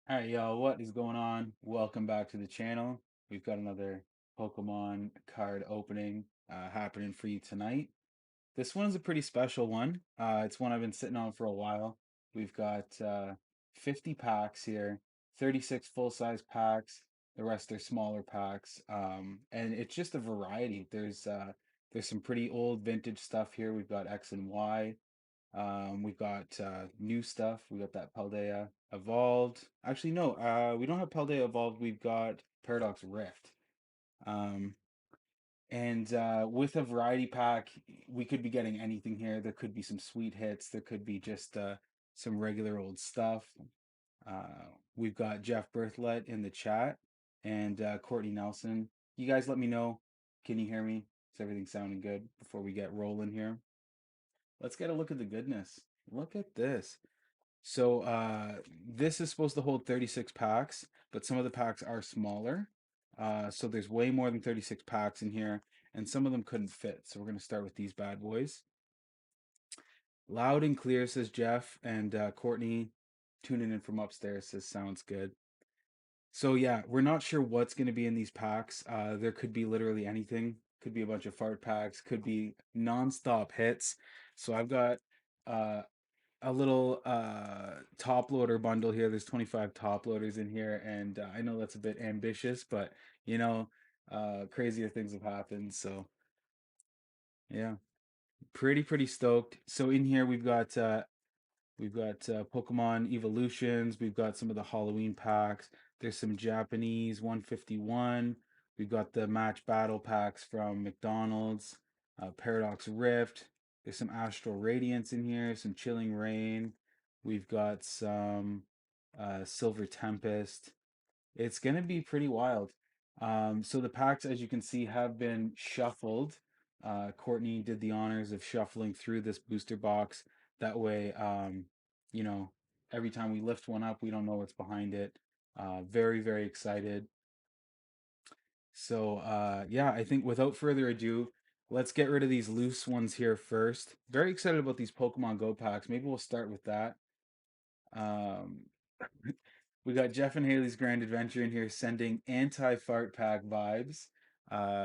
All right, y'all, what is going on? Welcome back to the channel. We've got another Pokemon card opening happening for you tonight. This one's a pretty special one. It's one I've been sitting on for a while. We've got 50 packs here, 36 full-size packs. The rest are smaller packs, and it's just a variety. There's some pretty old vintage stuff here. We've got X and Y. We've got new stuff. We got that Paldea Evolved. Actually, no, we don't have Paldea Evolved. We've got Paradox Rift. Um, and with a variety pack, we could be getting anything here. There could be some sweet hits. There could be just some regular old stuff. We've got Jeff Berthlet in the chat and Courtney Nelson. You guys let me know. Can you hear me? Is everything sounding good before we get rolling here? Let's get a look at the goodness. Look at this. So this is supposed to hold 36 packs, but some of the packs are smaller. So there's way more than 36 packs in here, and some of them couldn't fit. So we're going to start with these bad boys. Loud and clear, says Jeff, and Courtney tuning in from upstairs says sounds good. So yeah, we're not sure what's going to be in these packs. There could be literally anything. Could be a bunch of fart packs. Could be non-stop hits. So I've got uh, a little top loader bundle here. There's 25 top loaders in here, and I know that's a bit ambitious, but you know, crazier things have happened. So yeah, pretty stoked. So in here we've got Pokemon Evolutions. We've got some of the Halloween packs. There's some Japanese 151. We've got the match battle packs from McDonald's, Paradox Rift. There's some Astral Radiance in here, some Chilling Rain. We've got some Silver Tempest. It's going to be pretty wild. So the packs, as you can see, have been shuffled. Courtney did the honors of shuffling through this booster box. That way, you know, every time we lift one up, we don't know what's behind it. Very excited. So, yeah, I think without further ado, let's get rid of these loose ones here first. Very excited about these Pokemon Go packs. Maybe we'll start with that. Um, we got Jeff and Haley's Grand Adventure in here sending anti-fart pack vibes.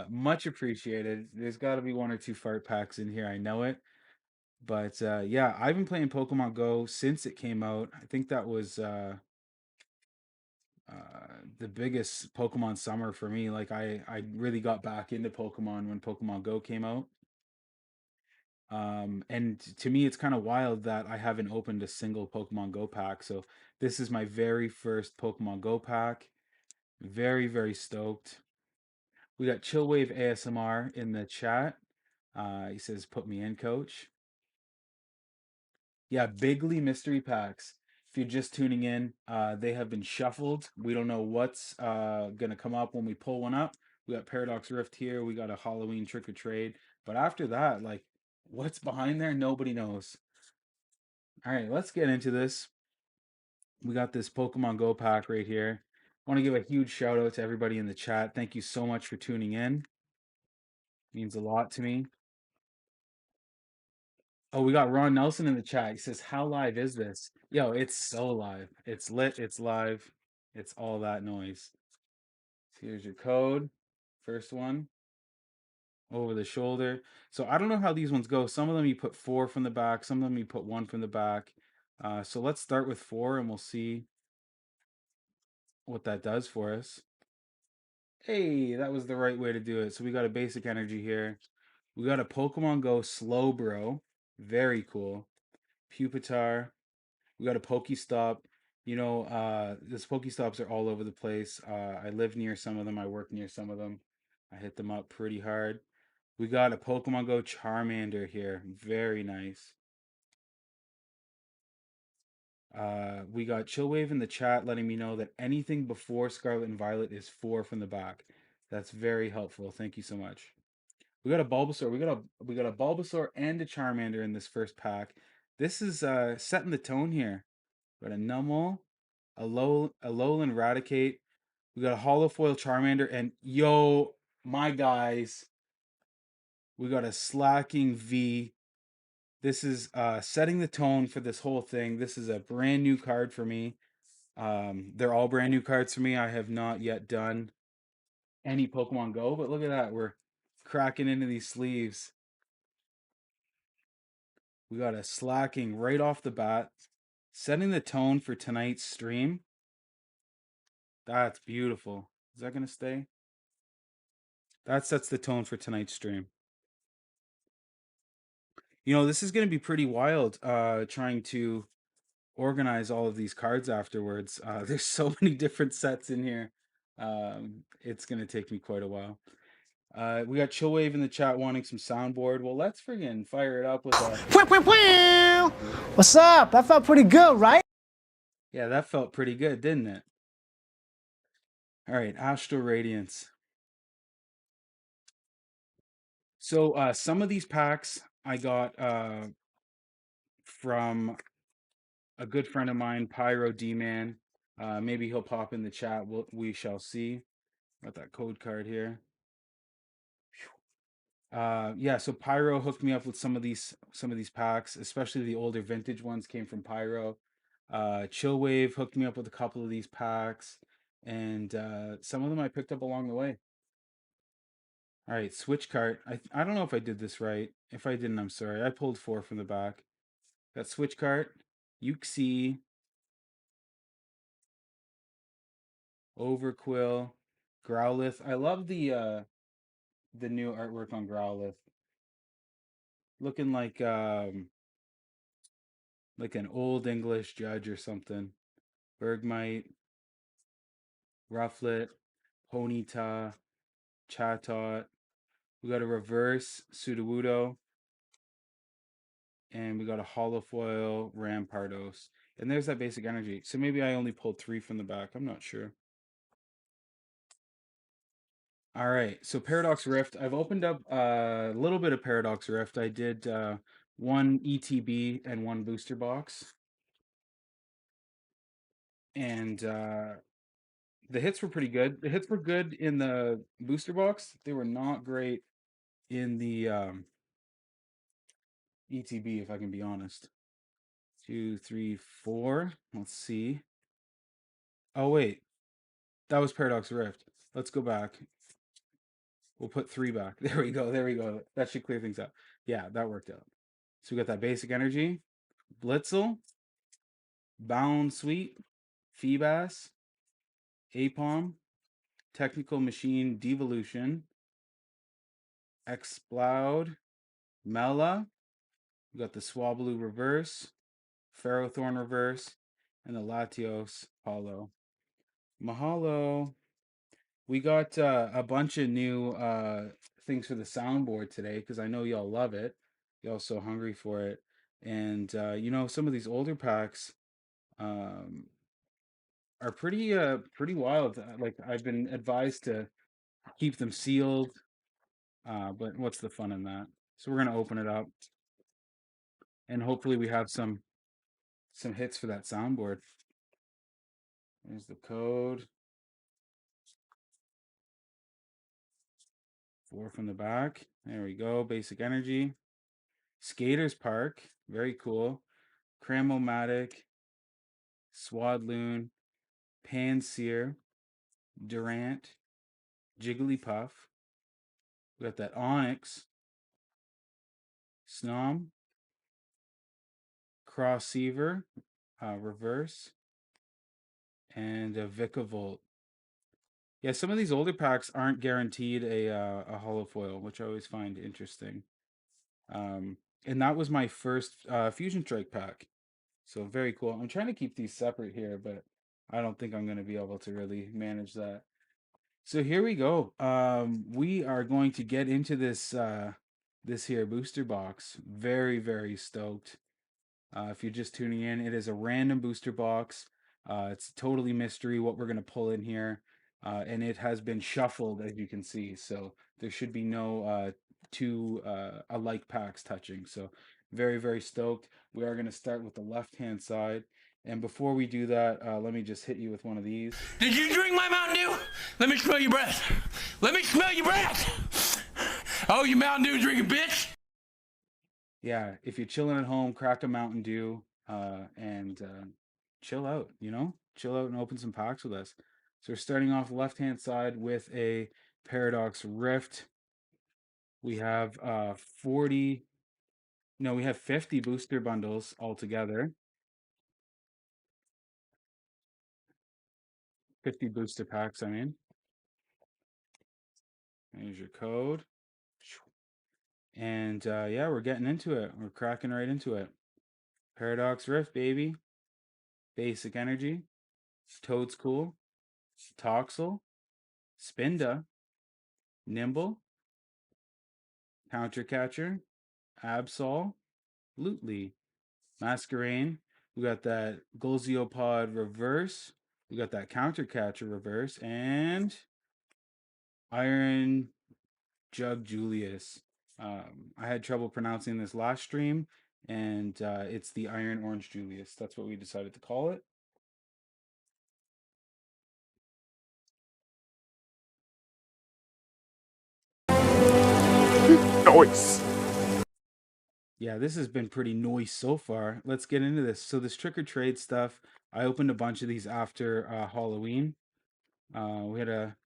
Much appreciated. There's got to be one or two fart packs in here. I know it. But yeah, I've been playing Pokemon Go since it came out. I think that was the biggest Pokemon summer for me. Like I really got back into Pokemon when Pokemon Go came out. And to me, it's kind of wild that I haven't opened a single Pokemon Go pack. So this is my very first Pokemon Go pack. Very stoked. We got Chillwave ASMR in the chat. He says, "Put me in, coach." Yeah, Bigly mystery packs. If you're just tuning in, they have been shuffled. We don't know what's gonna come up when we pull one up. We got Paradox Rift here. We got a Halloween Trick or Trade. But after that, like, what's behind there? Nobody knows. All right, let's get into this. We got this Pokemon Go pack right here. I want to give a huge shout out to everybody in the chat. Thank you so much for tuning in. Means a lot to me. Oh, we got Ron Nelson in the chat. He says, "How live is this?" Yo, it's so live. It's lit. It's live. It's all that noise. So here's your code. First one over the shoulder. So I don't know how these ones go. Some of them you put four from the back. Some of them you put one from the back. So let's start with four, and we'll see what that does for us. Hey, that was the right way to do it. So we got a basic energy here. We got a Pokemon Go Slowbro. Very cool. Pupitar. We got a Pokestop. You know, this Pokestops are all over the place. I live near some of them. I work near some of them. I hit them up pretty hard. We got a Pokemon Go Charmander here. Very nice. We got Chillwave in the chat letting me know that anything before Scarlet and Violet is four from the back. That's very helpful. Thank you so much. We got a Bulbasaur. We got a Bulbasaur and a Charmander in this first pack. This is setting the tone here. We got a Numel, a Alolan Raticate. We got a Holofoil Charmander, and yo, my guys, we got a Slacking V. This is setting the tone for this whole thing. This is a brand new card for me. They're all brand new cards for me. I have not yet done any Pokemon Go, but look at that. We're cracking into these sleeves. We got a slacking right off the bat, setting the tone for tonight's stream. That's beautiful. Is that going to stay? That sets the tone for tonight's stream. You know, this is going to be pretty wild trying to organize all of these cards afterwards. There's so many different sets in here. It's going to take me quite a while. We got Chillwave in the chat wanting some soundboard. Well, let's friggin' fire it up with a... What's up? That felt pretty good, right? Yeah, that felt pretty good, didn't it? All right, Astral Radiance. So some of these packs I got from a good friend of mine, Pyro D-Man. Maybe he'll pop in the chat. We shall see. Got that code card here. Yeah, so Pyro hooked me up with some of these packs, especially the older vintage ones came from Pyro. Chillwave hooked me up with a couple of these packs, and some of them I picked up along the way. All right, switch cart. I don't know if I did this right. If I didn't, I'm sorry. I pulled 4 from the back. Got switch cart, Uxie, Overquill, Growlithe. I love the new artwork on Growlithe. Looking like an old English judge or something. Bergmite, Rufflet, Ponyta, Chatot. We got a reverse Sudowoodo. And we got a holofoil Rampardos. And there's that basic energy. So maybe I only pulled 3 from the back. I'm not sure. All right. So Paradox Rift. I've opened up a little bit of Paradox Rift. I did 1 ETB and 1 booster box. And the hits were pretty good. The hits were good in the booster box. They were not great in the ETB, if I can be honest. 2, 3, 4. Let's see. Oh, wait. That was Paradox Rift. Let's go back. We'll put 3 back. There we go. There we go. That should clear things up. Yeah, that worked out. So we got that basic energy. Blitzel. Bound Sweet. Feebas. Apom. Technical Machine Devolution. Exploud. Mela. We got the Swablu Reverse. Ferrothorn Reverse. And the Latios Hollow. Mahalo. We got a bunch of new things for the soundboard today because I know y'all love it. Y'all so hungry for it. And you know, some of these older packs are pretty wild. Like I've been advised to keep them sealed, but what's the fun in that? So we're gonna open it up, and hopefully we have some hits for that soundboard. There's the code. 4 from the back. There we go. Basic energy. Skaters Park. Very cool. Cramomatic. Swadloon. Panseer. Durant. Jigglypuff. We got that Onyx. Snom. Crossseaver. Reverse. And a Vikavolt. Yeah, some of these older packs aren't guaranteed a holofoil, which I always find interesting. And that was my first Fusion Strike pack. So very cool. I'm trying to keep these separate here, but I don't think I'm going to be able to really manage that. So here we go. We are going to get into this this here booster box. Very, very stoked. If you're just tuning in, it is a random booster box. It's totally mystery what we're going to pull in here. And it has been shuffled, as you can see. So there should be no two alike packs touching. So very, very stoked. We are going to start with the left-hand side. And before we do that, let me just hit you with one of these. Did you drink my Mountain Dew? Let me smell your breath. Let me smell your breath. Oh, you Mountain Dew drinking bitch. Yeah, if you're chilling at home, crack a Mountain Dew and chill out, chill out and open some packs with us. So we're starting off left hand side with a Paradox Rift. We have 40, no, we have 50 booster bundles altogether. 50 booster packs, I mean. There's your code. And yeah, we're getting into it. We're cracking right into it. Paradox Rift, baby. Basic Energy. Toad's Cool. Toxel. Spinda. Nimble. Counter Catcher. Absol. Lootly. Masquerain. We got that Golziopod reverse. We got that Counter Catcher reverse. And Iron Jug Julius. I had trouble pronouncing this last stream, and it's the Iron Orange Julius. That's what we decided to call it. Noise. Yeah, this has been pretty noise so far. Let's get into this. So this trick or trade stuff, I opened a bunch of these after Halloween. We had a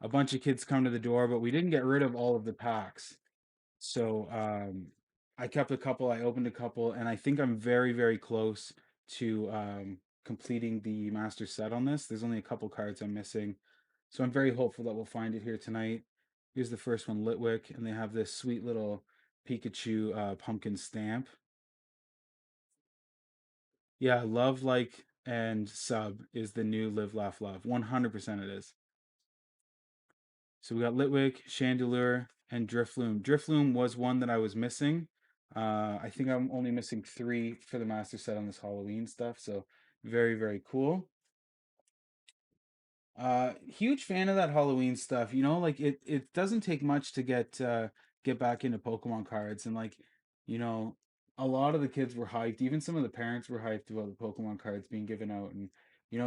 bunch of kids come to the door, but we didn't get rid of all of the packs. So I kept a couple, I opened a couple, and I think I'm very, very close to completing the master set on this. There's only a couple cards I'm missing. So I'm very hopeful that we'll find it here tonight. Here's the first one, Litwick, and they have this sweet little Pikachu pumpkin stamp. Yeah, love, like, and sub is the new live, laugh, love. 100% it is. So we got Litwick, Chandelure, and Drifloon. Drifloon was one that I was missing. I think I'm only missing 3 for the master set on this Halloween stuff. So very, very cool. Huge fan of that Halloween stuff. Like it doesn't take much to get back into Pokemon cards, and like, you know, a lot of the kids were hyped. Even some of the parents were hyped about the Pokemon cards being given out, and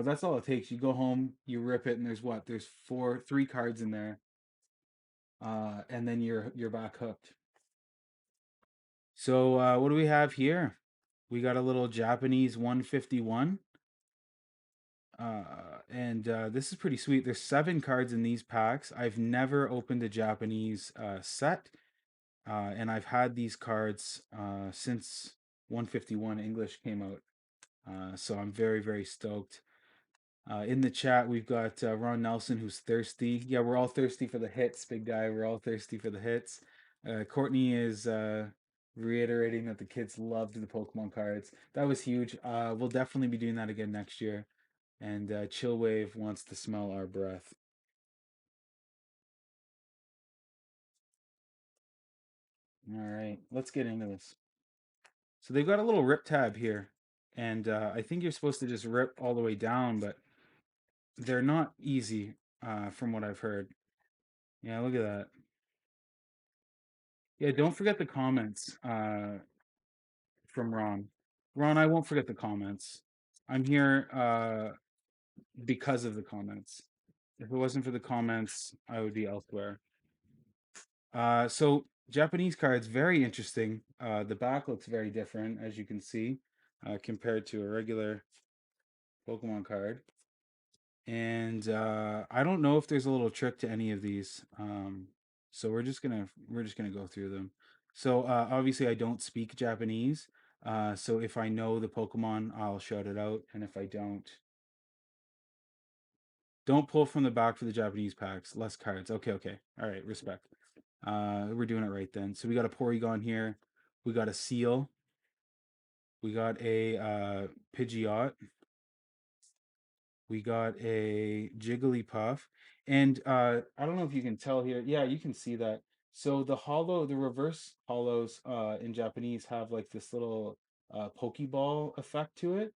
that's all it takes. You go home, you rip it, and there's 3 cards in there, and then you're back hooked. So what do we have here? We got a little Japanese 151. And this is pretty sweet. There's 7 cards in these packs. I've never opened a Japanese set, and I've had these cards since 151 English came out. So I'm very, very stoked. In the chat, we've got Ron Nelson, who's thirsty. Yeah, we're all thirsty for the hits, big guy. We're all thirsty for the hits. Courtney is reiterating that the kids loved the Pokemon cards. That was huge. We'll definitely be doing that again next year. And Chillwave wants to smell our breath. All right, let's get into this. So they've got a little rip tab here, and I think you're supposed to just rip all the way down, but they're not easy from what I've heard. Yeah, look at that. Yeah, don't forget the comments from Ron. Ron, I won't forget the comments. I'm here because of the comments. If it wasn't for the comments, I would be elsewhere. So Japanese cards, very interesting. The back looks very different, as you can see, compared to a regular Pokemon card. And I don't know if there's a little trick to any of these. So we're just gonna go through them. So obviously I don't speak Japanese. So if I know the Pokemon, I'll shout it out, and if I don't pull from the back for the Japanese packs. Less cards. Okay, okay. All right, respect. We're doing it right then. So we got a Porygon here. We got a Seal. We got a Pidgeot. We got a Jigglypuff. And I don't know if you can tell here. Yeah, you can see that. So the reverse hollows in Japanese have like this little Pokeball effect to it.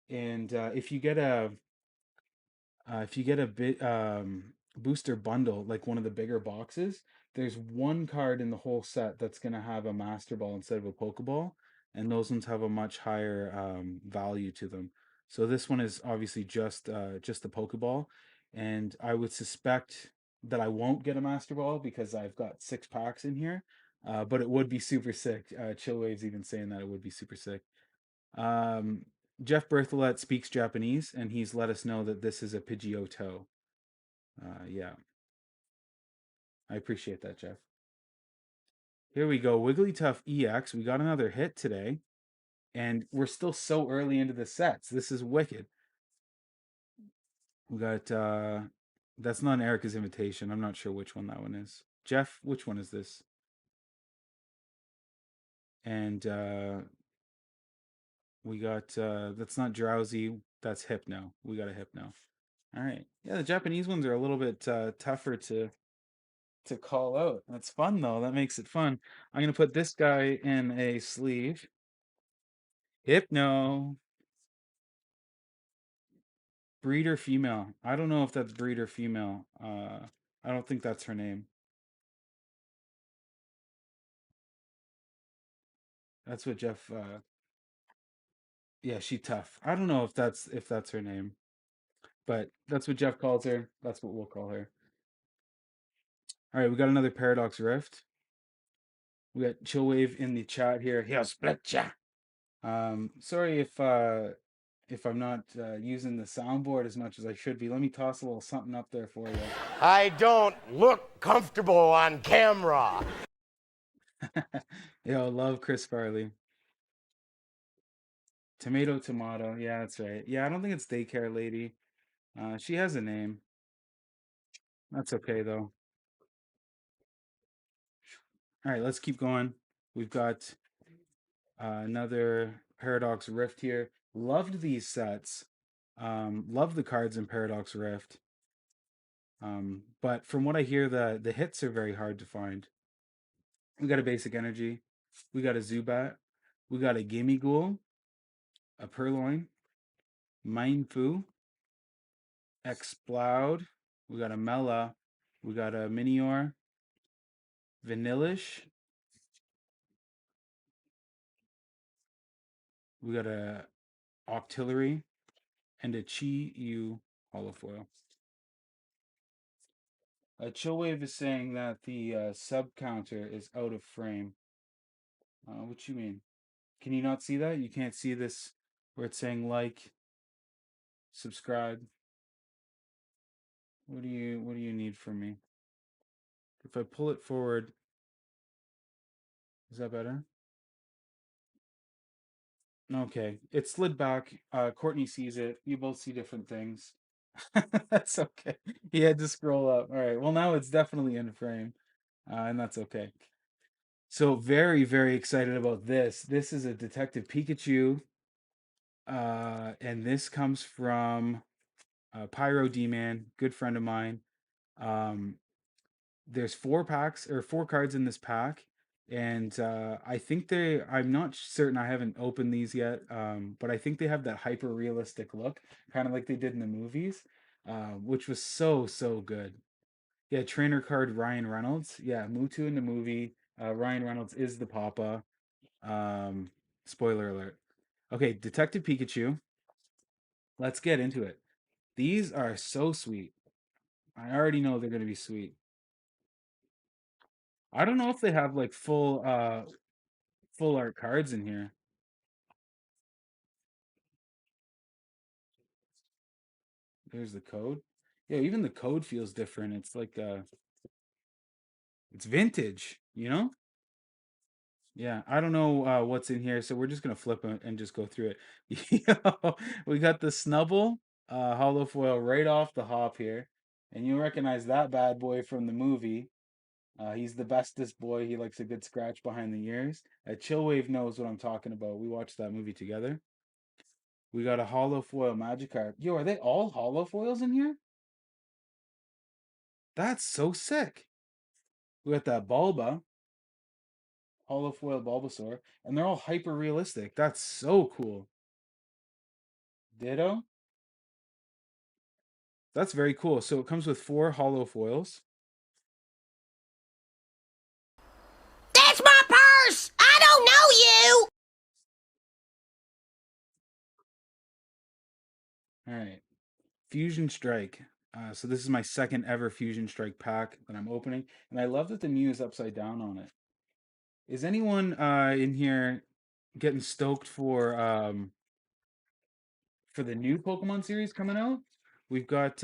And if you get a bit booster bundle, like one of the bigger boxes, there's one card in the whole set that's gonna have a Master Ball instead of a Pokeball, and those ones have a much higher value to them. So this one is obviously just the Pokeball, and I would suspect that I won't get a Master Ball because I've got 6 packs in here. But it would be super sick. Chillwave's even saying that it would be super sick. Um, Jeff Bertholet speaks Japanese, and he's let us know that this is a Pidgeotto. Yeah, I appreciate that, Jeff. Here we go, Wigglytuff EX. We got another hit today, and we're still so early into the sets. This is wicked. We got that's not an Erica's invitation. I'm not sure which one that one is. Jeff, which one is this? And we got that's not drowsy, that's hypno. We got a hypno. All right. Yeah, the Japanese ones are a little bit tougher to call out. That's fun though. That makes it fun. I'm gonna put this guy in a sleeve. Hypno. Breeder female. I don't know if that's breeder female. I don't think that's her name. That's what Jeff yeah, she tough. I don't know if that's her name, but that's what Jeff calls her. That's what we'll call her. All right, we got another Paradox Rift. We got Chillwave in the chat here. He'll split ya. Sorry if I'm not using the soundboard as much as I should be. Let me toss a little something up there for you. I don't look comfortable on camera. Yo, love Chris Farley. Tomato. Yeah, that's right. Yeah, I don't think it's Daycare Lady. She has a name. That's okay though. All right, let's keep going. We've got another Paradox Rift here. Loved these sets. Love the cards in Paradox Rift. But from what I hear, the hits are very hard to find. We got a Basic Energy. We got a Zubat. We got a Gimme Ghoul. A Purloin. Mindfu. Exploud. We got a Mela. We got a Minior. Vanillish. We got a Octillery. And a Chi Yu Holofoil. Chillwave is saying that the sub counter is out of frame. What you mean? Can you not see that? You can't see this where it's saying like, subscribe. What do you need from me? If I pull it forward, is that better? Okay, it slid back. Courtney sees it. You both see different things. That's okay. He had to scroll up. All right. Well, now it's definitely in frame, and that's okay. So very, very excited about this. This is a Detective Pikachu, and this comes from Pyro D-Man, good friend of mine. Um, there's 4 packs or 4 cards in this pack, and I think I'm not certain. I haven't opened these yet, but I think they have that hyper realistic look, kind of like they did in the movies, which was so good. Yeah, trainer card Ryan Reynolds. Yeah, Mewtwo in the movie. Ryan Reynolds is the Papa. Um, Spoiler alert. Okay, Detective Pikachu. Let's get into it. These are so sweet. I already know they're gonna be sweet. I don't know if they have like full art cards in here. There's the code. Yeah, even the code feels different. It's like it's vintage, you know? Yeah, I don't know what's in here, so we're just gonna flip it and just go through it. Yo, we got the Snubble hollow foil right off the hop here, and you'll recognize that bad boy from the movie. He's the bestest boy. He likes a good scratch behind the ears. Chillwave knows what I'm talking about. We watched that movie together. We got a hollow foil Magikarp. Yo, are they all hollow foils in here? That's so sick. We got that Bulba, hollow foil Bulbasaur, and they're all hyper realistic. That's so cool. Ditto. That's very cool. So it comes with 4 hollow foils. That's my purse! I don't know you! All right. Fusion Strike. So this is my second ever Fusion Strike pack that I'm opening, and I love that the Mew is upside down on it. Is anyone in here getting stoked for for the new Pokemon series coming out, we've got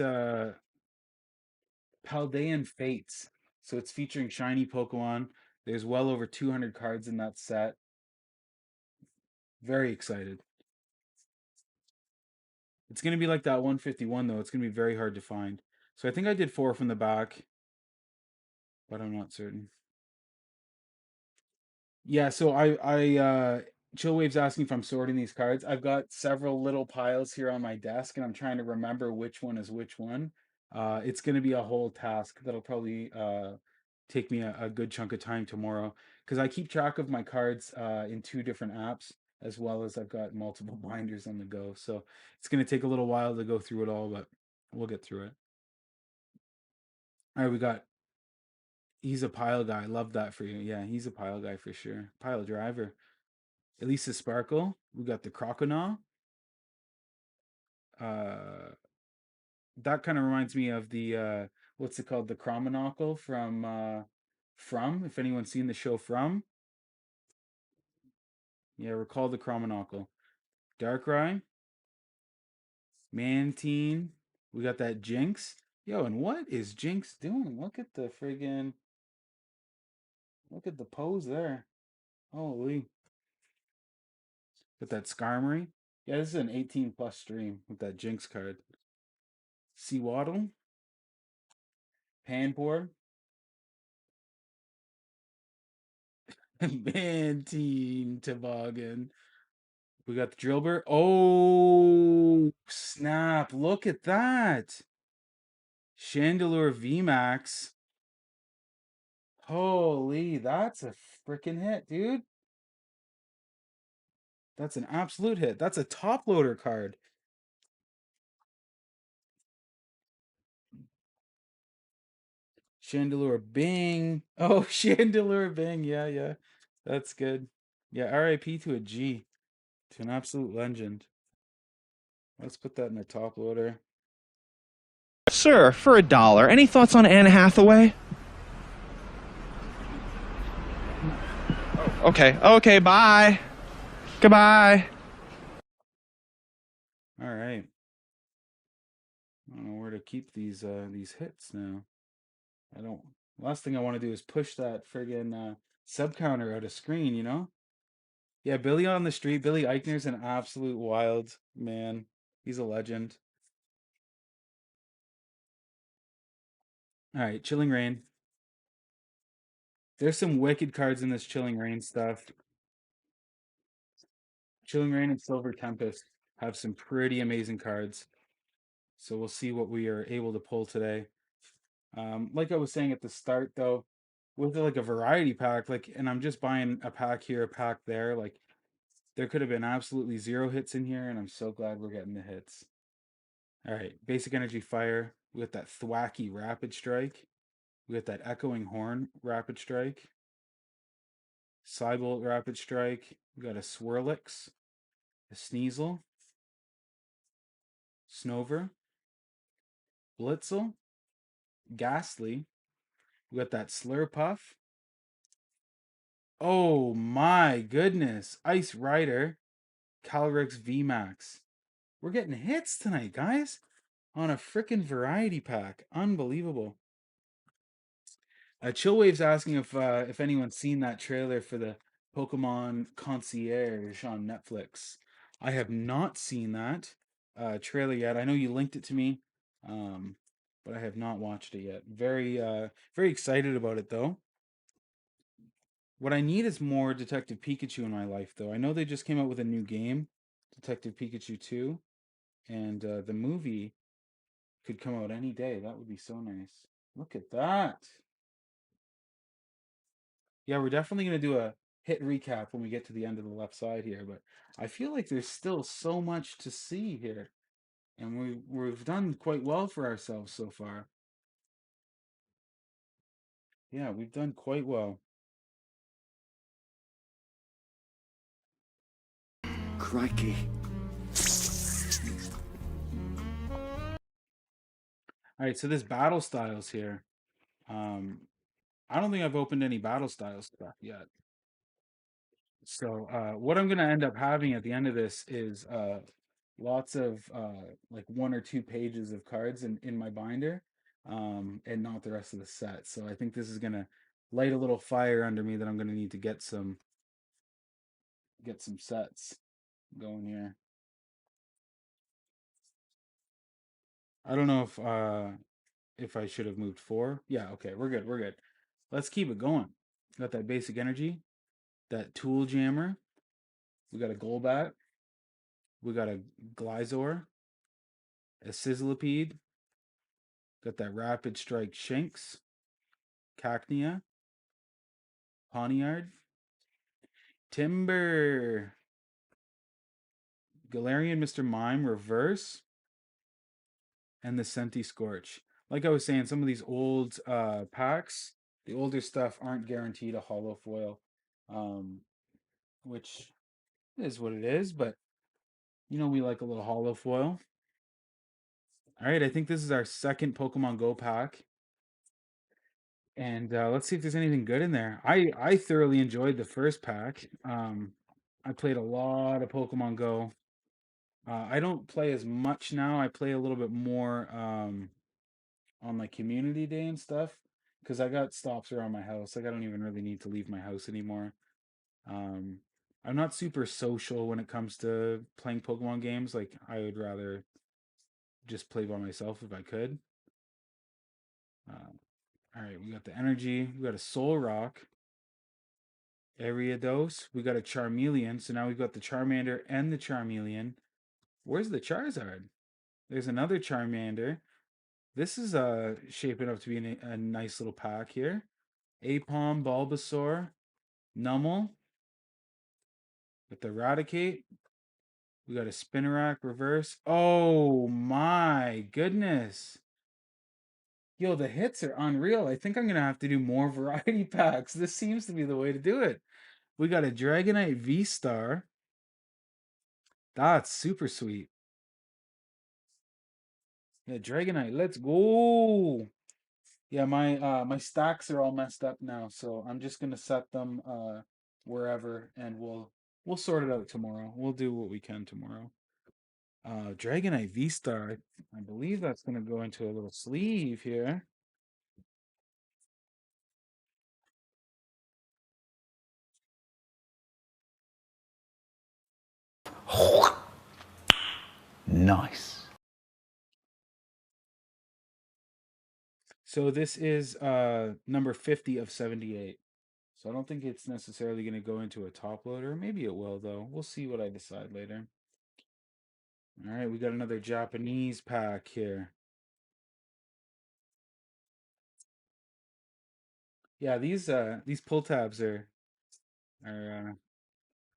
Paldean Fates. So it's featuring shiny Pokemon. There's well over 200 cards in that set. Very excited. It's going to be like that 151 though. It's going to be very hard to find. So I think I did 4 from the back, but I'm not certain. Yeah, so Chillwave's asking if I'm sorting these cards. I've got several little piles here on my desk, and I'm trying to remember which one is which one. It's going to be a whole task that'll probably take me a good chunk of time tomorrow because I keep track of my cards in 2 different apps as well as I've got multiple binders on the go. So it's going to take a little while to go through it all, but we'll get through it. All right, we got. He's a pile guy. Love that for you. Yeah, he's a pile guy for sure. Pile driver. Elisa Sparkle. We got the Croconaw. Uh, that kind of reminds me of the what's it called? The Chromonocle from. If anyone's seen the show From, yeah, recall the Chromonocle. Darkrai, Mantine. We got that Jinx. Yo, and what is Jinx doing? Look at the friggin'. Look at the pose there. Holy. Got that Skarmory. Yeah, this is an 18 plus stream with that Jinx card. Seawaddle. Panpour. Mantine Toboggan. We got the Drillbur. Oh, snap. Look at that. Chandelure VMAX. Holy, that's a freaking hit, dude. That's an absolute hit. That's a top loader card. Chandelure Bing. Oh, Chandelure Bing. Yeah, yeah. That's good. Yeah, RIP to a G. To an absolute legend. Let's put that in the top loader. Sir, for $1, any thoughts on Anne Hathaway? Okay, okay, bye. Goodbye. All right. I don't know where to keep these hits now. I don't. Last thing I want to do is push that friggin' sub counter out of screen, you know? Yeah, Billy on the street. Billy Eichner's an absolute wild man. He's a legend. All right, Chilling Rain. There's some wicked cards in this Chilling Rain stuff. Chilling Rain and Silver Tempest have some pretty amazing cards. So we'll see what we are able to pull today. Like I was saying at the start, though, with like a variety pack, like, and I'm just buying a pack here, a pack there, like, there could have been absolutely 0 hits in here, and I'm so glad we're getting the hits. All right, Basic Energy Fire. We got that Thwacky Rapid Strike. We got that Echoing Horn Rapid Strike. Cybolt Rapid Strike. We got a Swirlix, a Sneasel, Snover, Blitzel, Ghastly. We got that Slurpuff. Oh my goodness. Ice Rider, Calyrex VMAX. We're getting hits tonight, guys, on a freaking variety pack. Unbelievable. Chillwave's asking if anyone's seen that trailer for the Pokemon Concierge on Netflix. I have not seen that trailer yet. I know you linked it to me, but I have not watched it yet. Very excited about it though. What I need is more Detective Pikachu in my life, though. I know they just came out with a new game, Detective Pikachu 2, and the movie could come out any day. That would be so nice. Look at that. Yeah, we're definitely going to do a hit recap when we get to the end of the left side here, but I feel like there's still so much to see here, and we've done quite well for ourselves so far. Yeah, we've done quite well. Crikey. All right, so this battle styles here. I don't think I've opened any battle styles stuff yet. So what I'm going to end up having at the end of this is lots of like 1 or 2 pages of cards in my binder, and not the rest of the set. So I think this is gonna light a little fire under me that I'm gonna need to get some sets going here. I don't know if I should have moved 4. Yeah, okay, we're good, we're good. Let's keep it going. Got that basic energy, that tool jammer. We got a Golbat. We got a Glyzor, a Sizzlipede. Got that Rapid Strike Shinx, Cacnea, Pawniard, Timber, Galarian Mr. Mime Reverse, and the Senti Scorch. Like I was saying, some of these old packs, the older stuff aren't guaranteed a holo foil, um, which is what it is, but we like a little holo foil. All right, I think this is our second Pokemon Go pack. And let's see if there's anything good in there. I thoroughly enjoyed the first pack. I played a lot of Pokemon Go. I don't play as much now. I play a little bit more on like community day and stuff because I got stops around my house. Like I don't even really need to leave my house anymore. Um, I'm not super social when it comes to playing Pokemon games. Like I would rather just play by myself if I could. Uh, all right, we got the energy. We got a Soul Rock. Ariados. We got a Charmeleon. So now we've got the Charmander and the Charmeleon. Where's the Charizard? There's another Charmander. This is shaping up to be a nice little pack here. Apom, Bulbasaur, Numel with the Eradicate. We got a Spinarak reverse. Oh my goodness. Yo, the hits are unreal. I think I'm going to have to do more variety packs. This seems to be the way to do it. We got a Dragonite V-Star. That's super sweet. Yeah, Dragonite, let's go. Yeah, my stacks are all messed up now, so I'm just gonna set them wherever and we'll sort it out tomorrow. We'll do what we can tomorrow. Dragonite V-Star, I believe that's gonna go into a little sleeve here. Nice. So this is number 50 of 78. So I don't think it's necessarily gonna go into a top loader. Maybe it will though. We'll see what I decide later. All right, we got another Japanese pack here. Yeah, these pull tabs are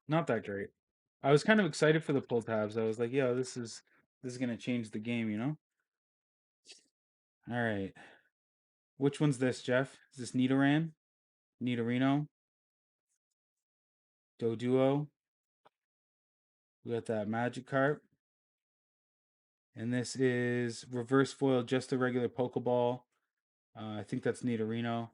not that great. I was kind of excited for the pull tabs. I was like, "Yo, this is gonna change the game," you know? All right, which one's this, Jeff? Is this Nidoran, Nidorino, Doduo? We got that Magikarp, and this is reverse foil, just a regular Pokeball. I think that's Nidorino.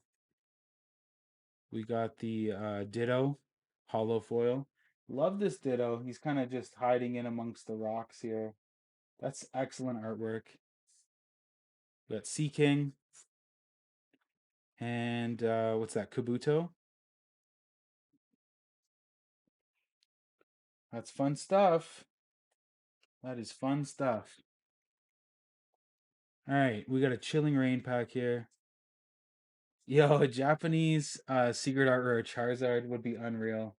We got the Ditto, hollow foil. Love this Ditto. He's kind of just hiding in amongst the rocks here. That's excellent artwork. We got Sea King. And what's that? Kabuto? That's fun stuff. That is fun stuff. All right, we got a Chilling Rain pack here. Yo, a Japanese secret art rare Charizard would be unreal.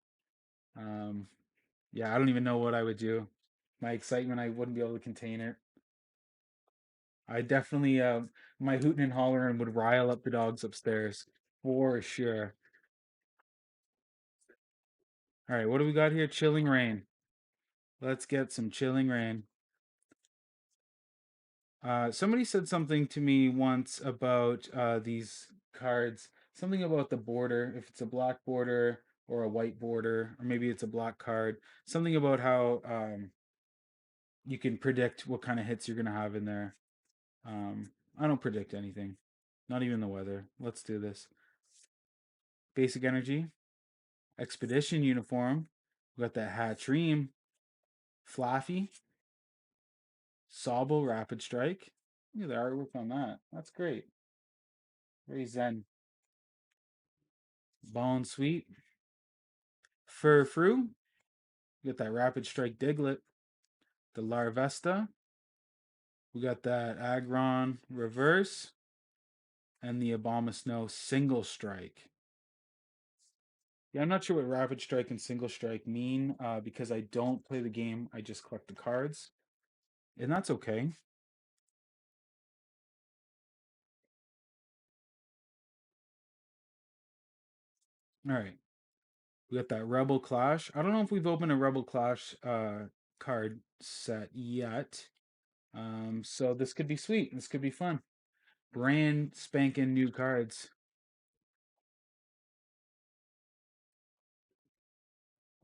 Um, yeah, I don't even know what I would do. My excitement, I wouldn't be able to contain it. I definitely, my hooting and hollering would rile up the dogs upstairs for sure. All right, what do we got here? Chilling Rain. Let's get some Chilling Rain. Somebody said something to me once about these cards, something about the border, if it's a black border or a white border, or maybe it's a black card, something about how you can predict what kind of hits you're going to have in there. I don't predict anything, not even the weather. Let's do this. Basic energy, expedition uniform. We got that Hatchream, Flaffy, Sobble Rapid Strike. Look at the artwork on that. That's great. Very zen. Bone Sweet. Furfrou. We got that Rapid Strike Diglett. The Larvesta. We got that Aggron Reverse. And the Abomasnow Single Strike. Yeah, I'm not sure what Rapid Strike and Single Strike mean because I don't play the game. I just collect the cards. And that's okay. All right. We got that Rebel Clash. I don't know if we've opened a Rebel Clash card set yet. So this could be sweet. This could be fun. Brand spanking new cards.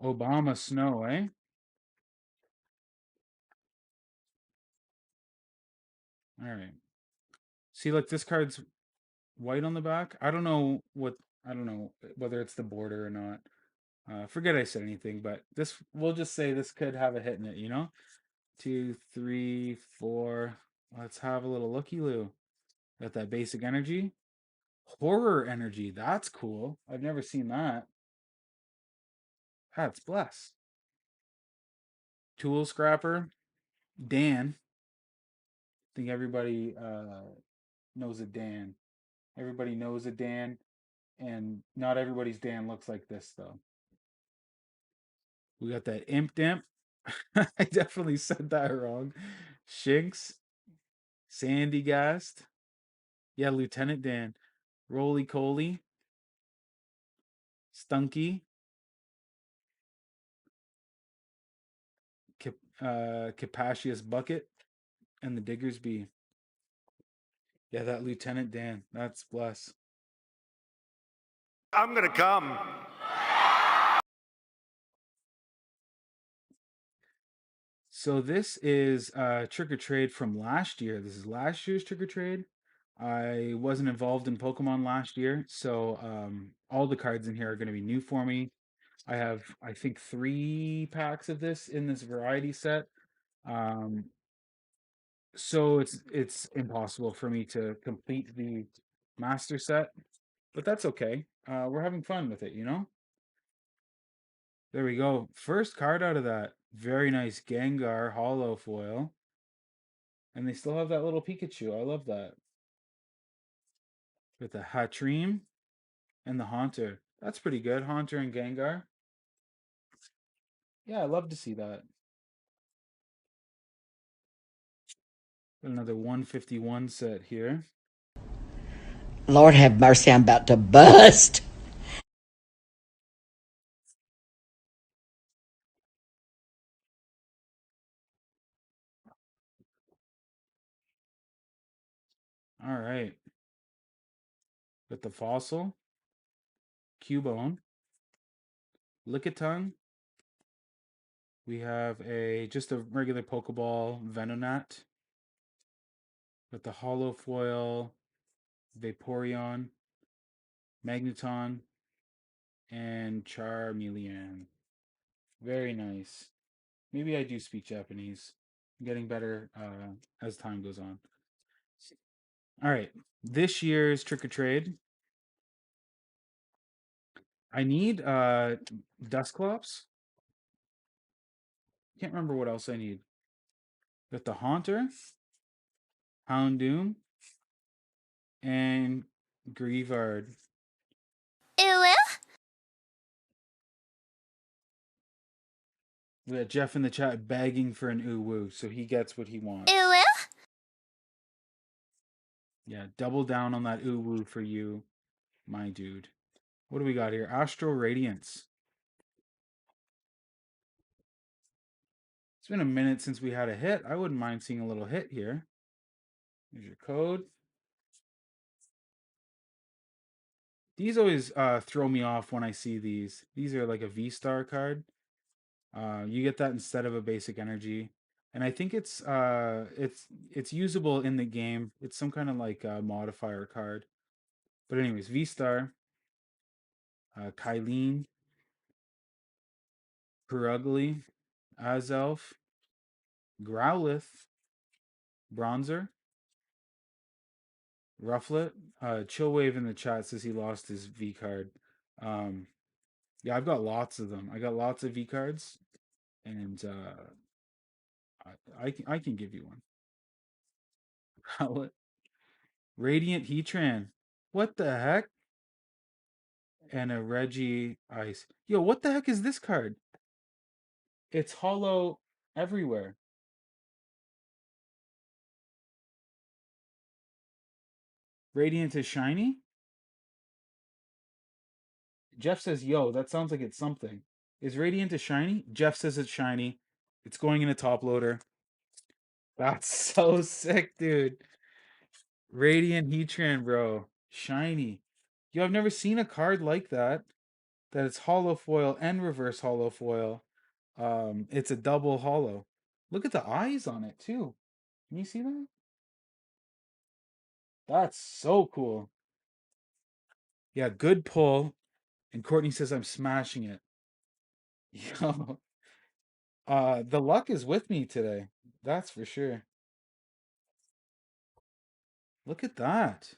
Obama Snow, eh? All right. See, like this card's white on the back. I don't know whether it's the border or not. Forget I said anything, but this we'll just say this could have a hit in it, you know? Two, three, four. Let's have a little looky loo. Got that basic energy. Horror energy. That's cool. I've never seen that. That's bless. Tool scrapper. Dan. I think everybody knows a Dan. Everybody knows a Dan, and not everybody's Dan looks like this though. We got that Imp Dimp. I definitely said that wrong. Shinx. Sandy Gast. Yeah, Lieutenant Dan. Roly Coly. Stunky. Capacious Bucket. And the Diggersby. Yeah, that Lieutenant Dan. That's bless. I'm gonna come. So this is Trick or Trade from last year. This is last year's Trick or Trade. I wasn't involved in Pokemon last year, so all the cards in here are going to be new for me. I have, I think, 3 packs of this in this variety set. Um, so it's impossible for me to complete the master set, but that's okay. We're having fun with it, you know? There we go. First card out of that. Very nice Gengar holo foil. And they still have that little Pikachu. I love that. With the Hatreem and the Haunter. That's pretty good. Haunter and Gengar. Yeah, I love to see that. Another 151 set here. Lord have mercy, I'm about to bust. All right. With the Fossil, Cubone, Lickitung. We have just a regular Pokeball Venonat. With the Holo Foil, Vaporeon, Magneton, and Charmeleon. Very nice. Maybe I do speak Japanese. I'm getting better as time goes on. All right. This year's Trick or Trade. I need Dusclops. Can't remember what else I need. Got the Haunter, Houndoom, and Grievard. Ooh, We got Jeff in the chat begging for an uwu, so he gets what he wants. ooh. Yeah, double down on that uwu for you, my dude. What do we got here? Astral Radiance. It's been a minute since we had a hit. I wouldn't mind seeing a little hit here. Here's your code. These always throw me off when I see these. These are like a V-Star card. You get that instead of a basic energy. And I think it's usable in the game. It's some kind of like modifier card. But anyways, V-Star, Kylene, Purugly, Azelf, Growlithe, Bronzer, Rufflet. Chill Wave in the chat says he lost his V card. Um, yeah, I've got lots of them. I got lots of V cards, and I can give you one. Rowlet. Radiant Heatran. What the heck? And a Reggie Ice. Yo, what the heck is this card? It's hollow everywhere. Radiant is shiny? Jeff says, yo, that sounds like it's something. Is Radiant is shiny? Jeff says it's shiny. It's going in a top loader. That's so sick, dude. Radiant Heatran, bro. Shiny. Yo, I've never seen a card like that. That it's hollow foil and reverse hollow foil. It's a double hollow. Look at the eyes on it too. Can you see that? That's so cool. Yeah, good pull. And Courtney says I'm smashing it. Yo, the luck is with me today. That's for sure. Look at that.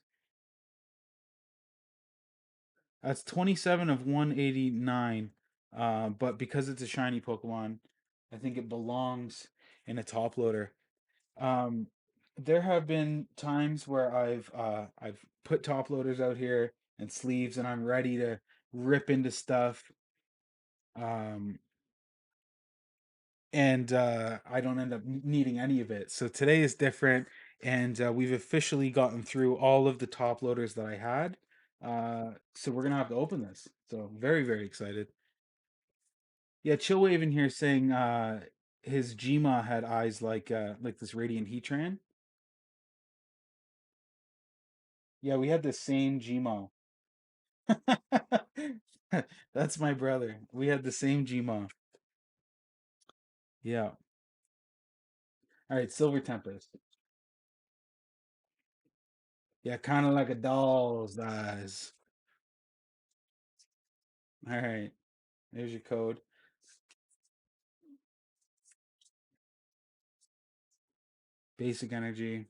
That's 27 of 189. But because it's a shiny Pokemon, I think it belongs in a top loader. Um, there have been times where I've put top loaders out here and sleeves, and I'm ready to rip into stuff. Um, and I don't end up needing any of it. So today is different, and we've officially gotten through all of the top loaders that I had. So we're gonna have to open this. So very, very excited. Yeah, Chillwave in here saying his Gma had eyes like this Radiant Heatran. Yeah, we had the same Gmo. That's my brother. We had the same Gma. Yeah. All right, Silver Tempest. Yeah, kind of like a doll's eyes. All right, there's your code. Basic energy.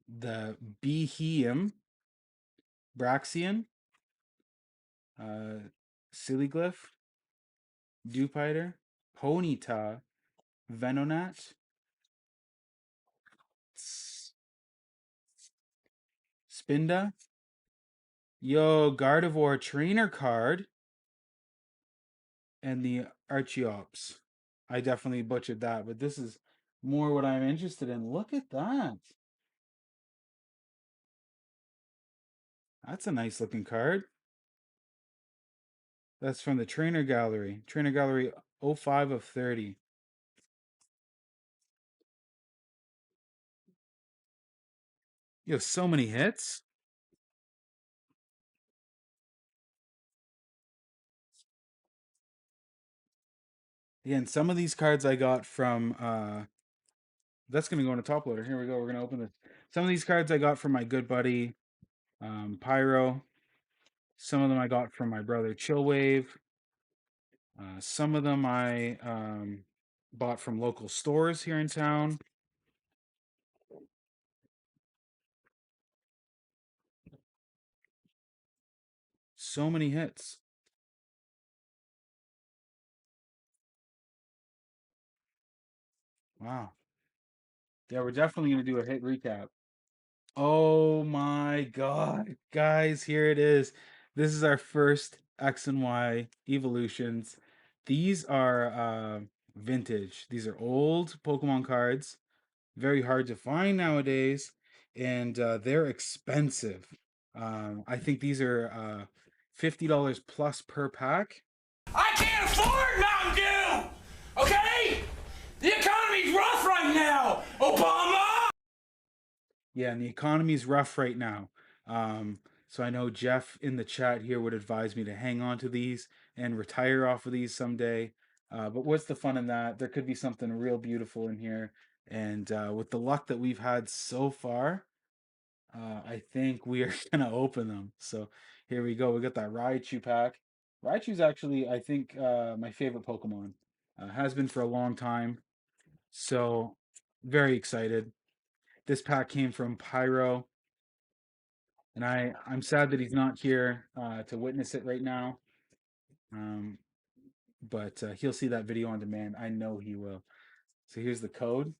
The Beheem, Braxian, uh, Siliglyph, Dewpider, Ponyta, Venonat, Spinda. Yo, Gardevoir trainer card, and the Archeops. I definitely butchered that, but this is more what I'm interested in. Look at that. That's a nice looking card. That's from the Trainer Gallery. Trainer Gallery 05 of 30. You have so many hits. Again, some of these cards I got from that's gonna go in a top loader. Here we go. We're gonna open this. Some of these cards I got from my good buddy Pyro. Some of them I got from my brother Chillwave. Some of them I bought from local stores here in town. So many hits. Wow. Yeah, we're definitely gonna do a hit recap. Oh my God, guys, here it is. This is our first X and Y evolutions. These are vintage. These are old Pokemon cards, very hard to find nowadays, and they're expensive. I think these are $50 plus per pack. I can't afford Mountain Dew! Okay? The economy's rough right now! Obama! Yeah, and the economy's rough right now. So I know Jeff in the chat here would advise me to hang on to these and retire off of these someday. But what's the fun in that? There could be something real beautiful in here. And with the luck that we've had so far, I think we are gonna open them. So here we go. We got that Raichu pack. Raichu's actually, I think, my favorite Pokemon. Has been for a long time. So Very excited. This pack came from Pyro, and I'm sad that he's not here to witness it right now. Um, but he'll see that video on demand. I know he will. So here's the code,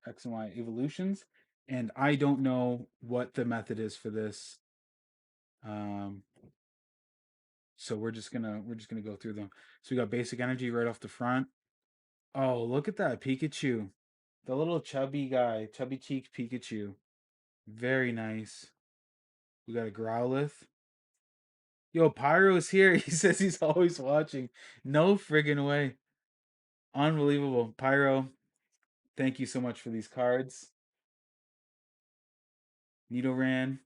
X and Y evolutions, and I don't know what the method is for this. Um, so we're just gonna go through them. So we got basic energy right off the front. Oh, look at that Pikachu, the little chubby guy, chubby cheeked Pikachu. Very nice. We got a Growlithe. Yo, Pyro's here. He says he's always watching. No friggin' way. Unbelievable. Pyro, thank you so much for these cards. Nidoran.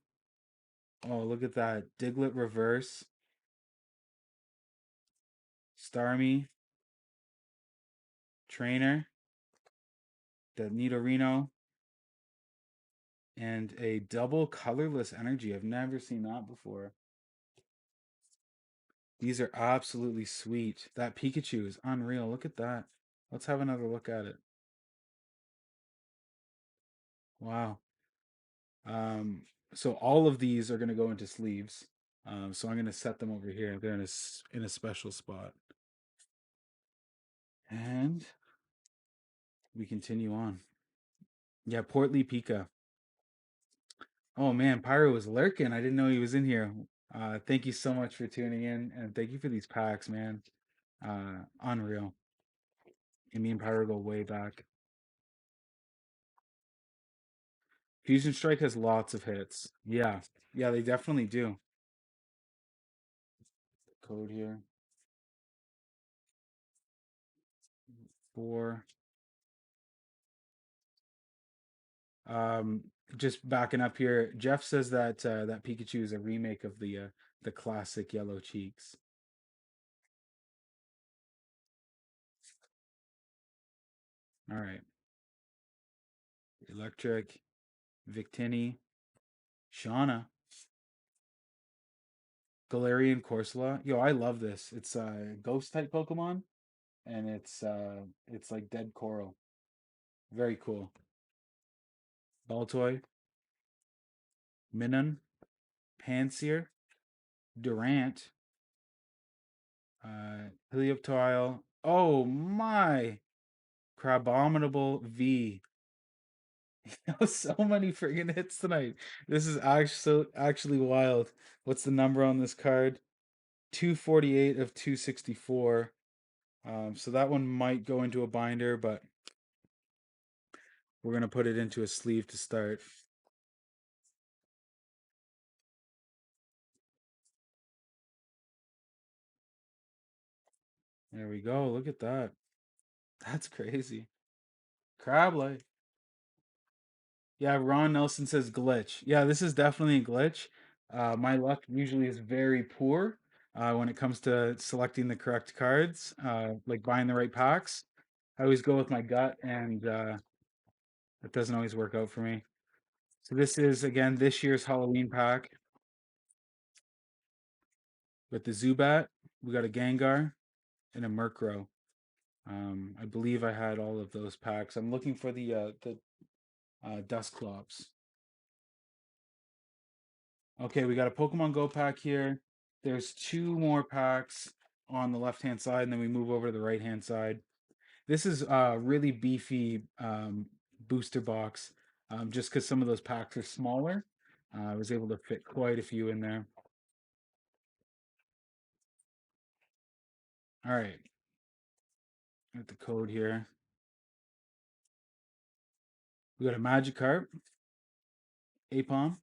Oh, look at that. Diglett reverse. Starmie. Trainer. The Nidorino. And a double colorless energy. I've never seen that before. These are absolutely sweet. That Pikachu is unreal. Look at that. Let's have another look at it. Wow. Um, so all of these are going to go into sleeves. So I'm going to set them over here. They're in a special spot. And we continue on. Yeah, Portly Pika. Oh man, Pyro was lurking. I didn't know he was in here. Thank you so much for tuning in, and thank you for these packs, man. Unreal. And me and Pyro go way back. Fusion Strike has lots of hits. Yeah, yeah, they definitely do. Code here. 4. Um, just backing up here, Jeff says that that Pikachu is a remake of the classic Yellow Cheeks. All right, Electric, Victini, Shauna, Galarian Corsola. Yo, I love this. It's a ghost type Pokemon, and it's like dead coral. Very cool. Baltoy, Minun, Pansear, Durant, Helioptile. Oh my! Crabominable V. So many friggin' hits tonight. This is actually wild. What's the number on this card? 248 of 264. So that one might go into a binder, but we're gonna put it into a sleeve to start. There we go. Look at that. That's crazy. Crablight. Yeah, Ron Nelson says glitch. Yeah, this is definitely a glitch. My luck usually is very poor when it comes to selecting the correct cards, like buying the right packs. I always go with my gut, and it doesn't always work out for me. So this is again this year's Halloween pack with the Zubat. We got a Gengar and a Murkrow. I believe I had all of those packs. I'm looking for the Dusclops. Okay, we got a Pokemon Go pack here. There's 2 more packs on the left-hand side, and then we move over to the right-hand side. This is a really beefy booster box, just because some of those packs are smaller. I was able to fit quite a few in there. All right, got the code here. We got a Magikarp, Apom,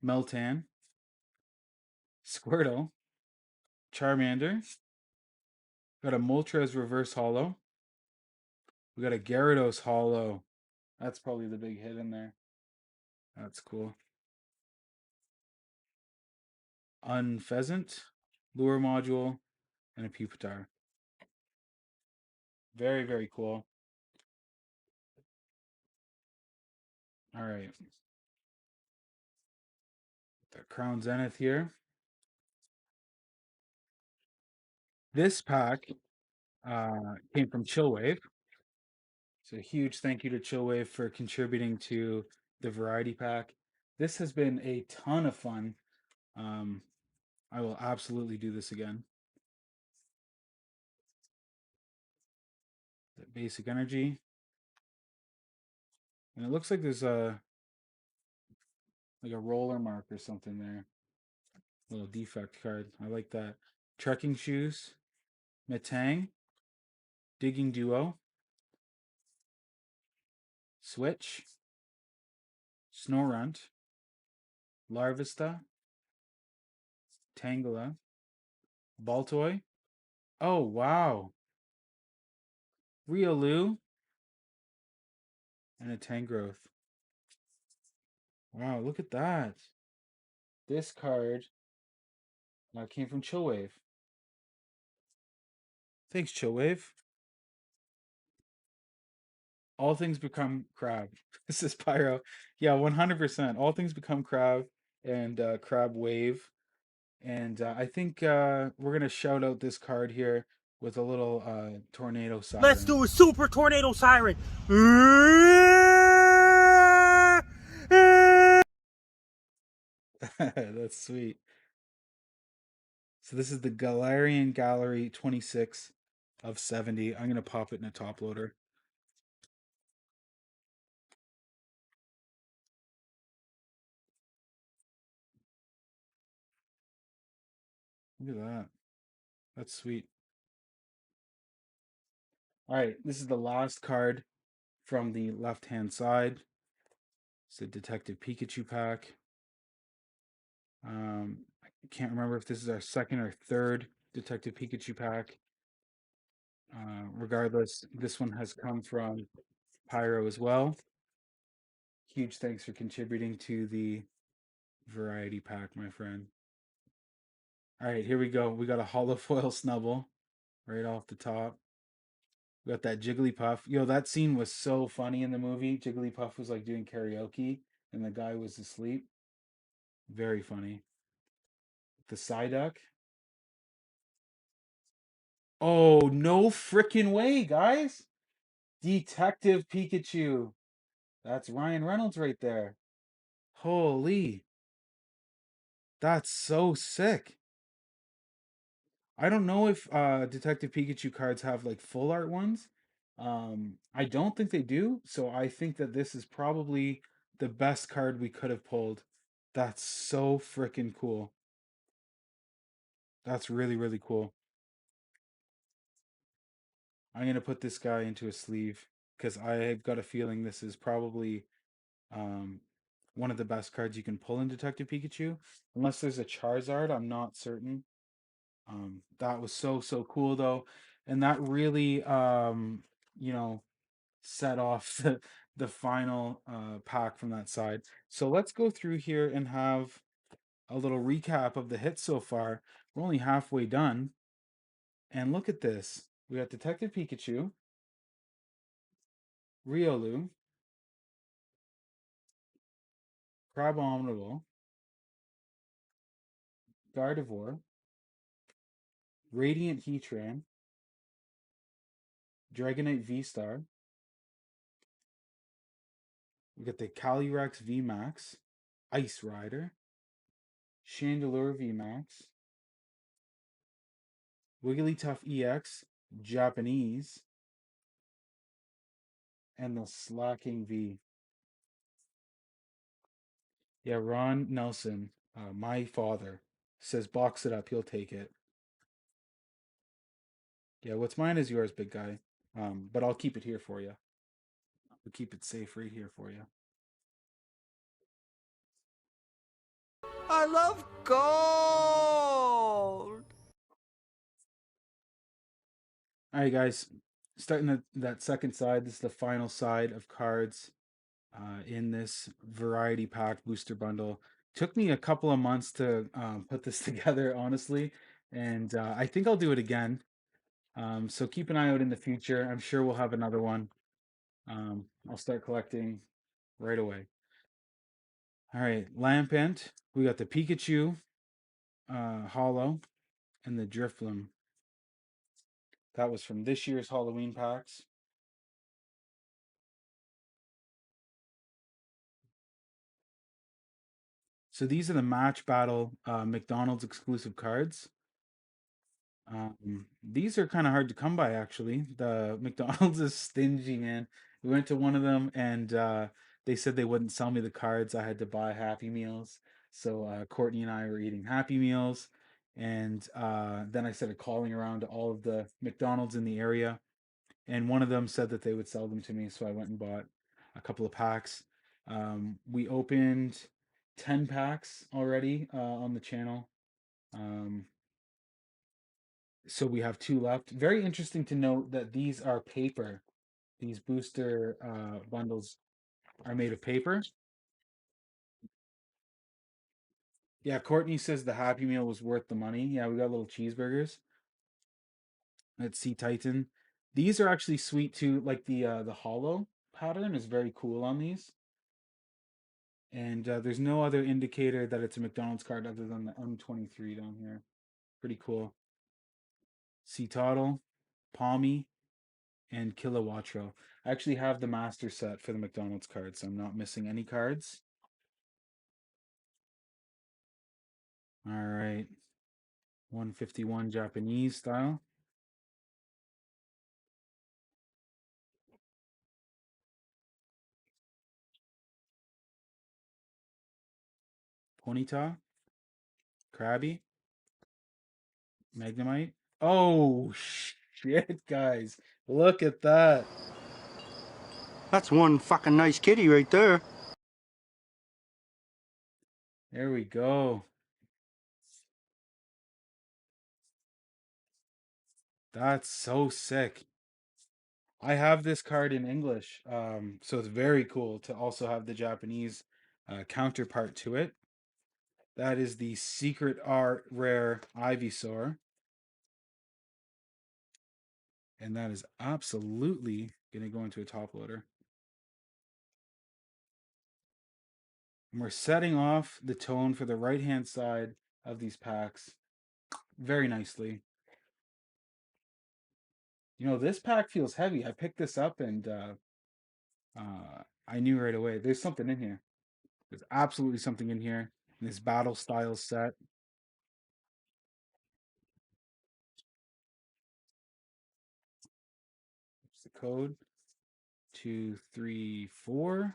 Meltan, Squirtle, Charmander. Got a Moltres Reverse Hollow. We got a Gyarados Hollow. That's probably the big hit in there. That's cool. Unpheasant, Lure Module, and a Pupitar. Very, very cool. All right. The Crown Zenith here. This pack came from Chillwave. So a huge thank you to Chillwave for contributing to the variety pack. This has been a ton of fun. Um, I will absolutely do this again. The basic energy. And it looks like there's a roller mark or something there. Little defect card. I like that. Trekking shoes. Metang. Digging duo. Switch. Snorunt. Larvista. Tangela. Baltoy. Oh wow. Riolu. And a Tangrowth. Wow, look at that. This card came from Chillwave. Thanks, Chillwave. All things become crab. This is Pyro. Yeah, 100%. All things become crab and crab wave. And I think we're going to shout out this card here with a little tornado siren. Let's do a super tornado siren. That's sweet. So this is the Galarian Gallery 26 of 70. I'm going to pop it in a top loader. Look at that. That's sweet. All right, this is the last card from the left-hand side. It's the Detective Pikachu pack. I can't remember if this is our second or third Detective Pikachu pack. Regardless, this one has come from Pyro as well. Huge thanks for contributing to the variety pack, my friend. All right, here we go. We got a hollow foil Snubble right off the top. We got that Jigglypuff. Yo, that scene was so funny in the movie. Jigglypuff was like doing karaoke and the guy was asleep. Very funny. The Psyduck. Oh, no freaking way, guys. Detective Pikachu. That's Ryan Reynolds right there. Holy. That's so sick. I don't know if Detective Pikachu cards have like full art ones. I don't think they do, so I think that this is probably the best card we could have pulled. That's so freaking cool. That's really, really cool. I'm gonna put this guy into a sleeve because I've got a feeling this is probably um, one of the best cards you can pull in Detective Pikachu. Unless there's a Charizard, I'm not certain. That was so cool though, and that really you know set off the final pack from that side. So let's go through here and have a little recap of the hits so far. We're only halfway done, and look at this. We got Detective Pikachu, Riolu, Crabominable, Gardevoir, Radiant Heatran, Dragonite V-Star. We got the Calyrex VMAX, Ice Rider, Chandelure VMAX, Wigglytuff EX, Japanese, and the Slacking V. Yeah, Ron Nelson, my father, says box it up, he'll take it. Yeah, what's mine is yours, big guy. But I'll keep it here for you. We'll keep it safe right here for you. I love gold. All right, guys, starting that second side. This is the final side of cards in this variety pack booster bundle. Took me a couple of months to put this together, honestly, and I think I'll do it again. So keep an eye out in the future. I'm sure we'll have another one. I'll start collecting right away. All right, Lampent. We got the Pikachu Hollow and the Drifloon. That was from this year's Halloween packs. So these are the Match Battle McDonald's exclusive cards. These are kind of hard to come by, actually. The McDonald's is stingy, man. We went to one of them and they said they wouldn't sell me the cards. I had to buy Happy Meals. So Courtney and I were eating Happy Meals. And then I started calling around to all of the McDonald's in the area. And one of them said that they would sell them to me. So I went and bought a couple of packs. We opened 10 packs already on the channel. Um, so we have two left. Very interesting to note that these are paper. These booster bundles are made of paper. Yeah, Courtney says the Happy Meal was worth the money. Yeah, we got little cheeseburgers. Let's see, Titan. These are actually sweet too. Like the hollow pattern is very cool on these. And there's no other indicator that it's a McDonald's card other than the M23 down here. Pretty cool. C Toddle, Palmy, and Kilowatro. I actually have the master set for the McDonald's card, so I'm not missing any cards. All right. 151 Japanese style. Ponyta, Krabby, Magnemite. Oh, shit, guys. Look at that. That's one fucking nice kitty right there. There we go. That's so sick. I have this card in English, so it's very cool to also have the Japanese counterpart to it. That is the Secret Art Rare Ivysaur. And that is absolutely going to go into a top loader. And we're setting off the tone for the right-hand side of these packs very nicely. You know, this pack feels heavy. I picked this up and I knew right away. There's something in here. There's absolutely something in here. In this battle style set. What's the code? 234.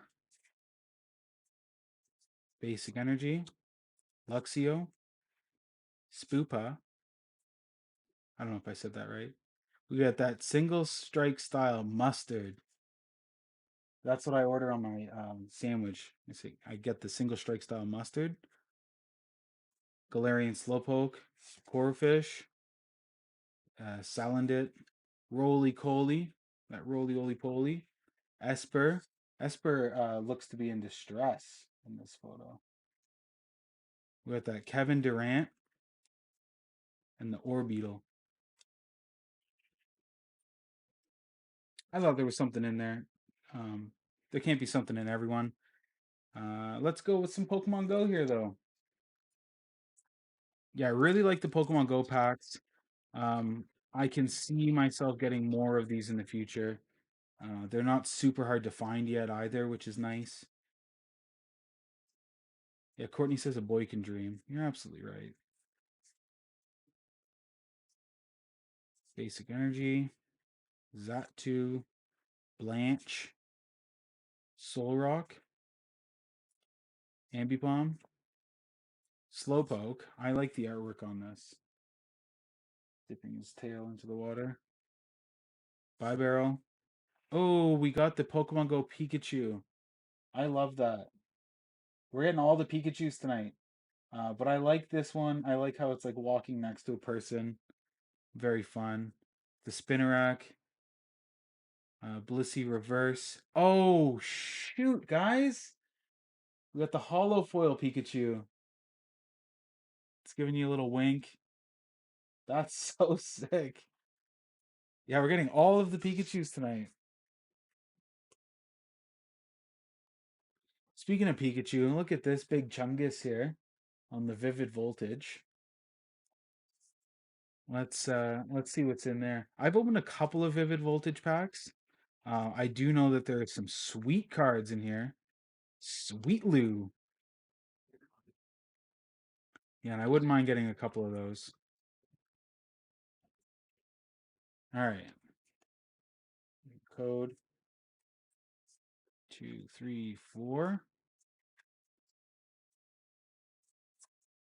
Basic Energy. Luxio. Spoopa. I don't know if I said that right. We got that single strike style mustard. That's what I order on my sandwich. I get the single strike style mustard. Galarian Slowpoke, Corphish, Salandit, Roly Coly, that Roly Oly Poly, Esper. Esper looks to be in distress in this photo. We got that Kevin Durant and the Orbeetle. I thought there was something in there. There can't be something in everyone. Let's go with some Pokemon Go here, though. Yeah, I really like the Pokemon Go packs. I can see myself getting more of these in the future. They're not super hard to find yet either, which is nice. Yeah, Courtney says a boy can dream. You're absolutely right. Basic Energy, Zatu, Blanche, Solrock, Ambipom, Slowpoke. I like the artwork on this. Dipping his tail into the water. Bibarrel. Oh, we got the Pokemon Go Pikachu. I love that. We're getting all the Pikachus tonight. But I like this one. I like how it's like walking next to a person. Very fun. The Spinnerack. Blissey Reverse. Oh, shoot, guys. We got the Hollow Foil Pikachu. It's giving you a little wink. That's so sick. Yeah, we're getting all of the Pikachus tonight. Speaking of Pikachu, look at this big Chungus here on the Vivid Voltage. Let's see what's in there. I've opened a couple of Vivid Voltage packs. I do know that there are some sweet cards in here. Sweet Lou. Yeah, and I wouldn't mind getting a couple of those. All right. Code 234.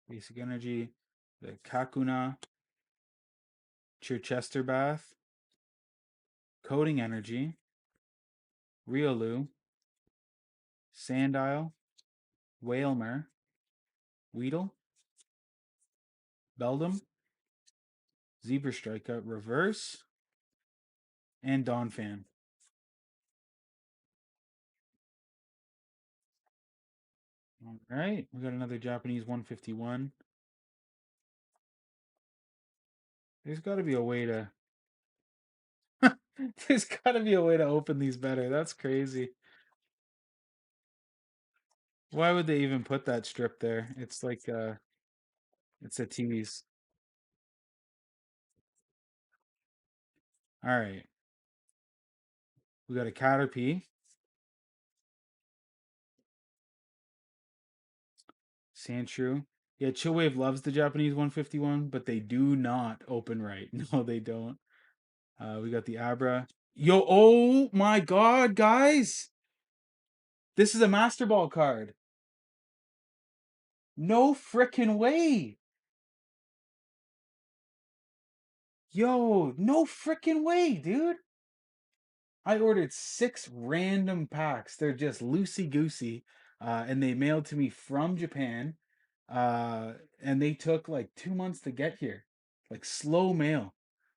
Basic energy. The Kakuna Chichester Bath. Coding energy. Riolu. Sandile. Whalmer. Weedle. Beldum. Zebra Strikeout. Reverse. And Donphan. All right. We got another Japanese 151. There's got to be a way to. There's got to be a way to open these better. That's crazy. Why would they even put that strip there? It's like it's a tease. All right. We got a Caterpie. Sandshrew. Yeah, Chillwave loves the Japanese 151, but they do not open right. No, they don't. We got the Abra. Yo, oh my god, guys! This is a Master Ball card. No frickin' way! Yo, no frickin' way, dude! I ordered 6 random packs. They're just loosey goosey, and they mailed to me from Japan. And they took like 2 months to get here, like slow mail.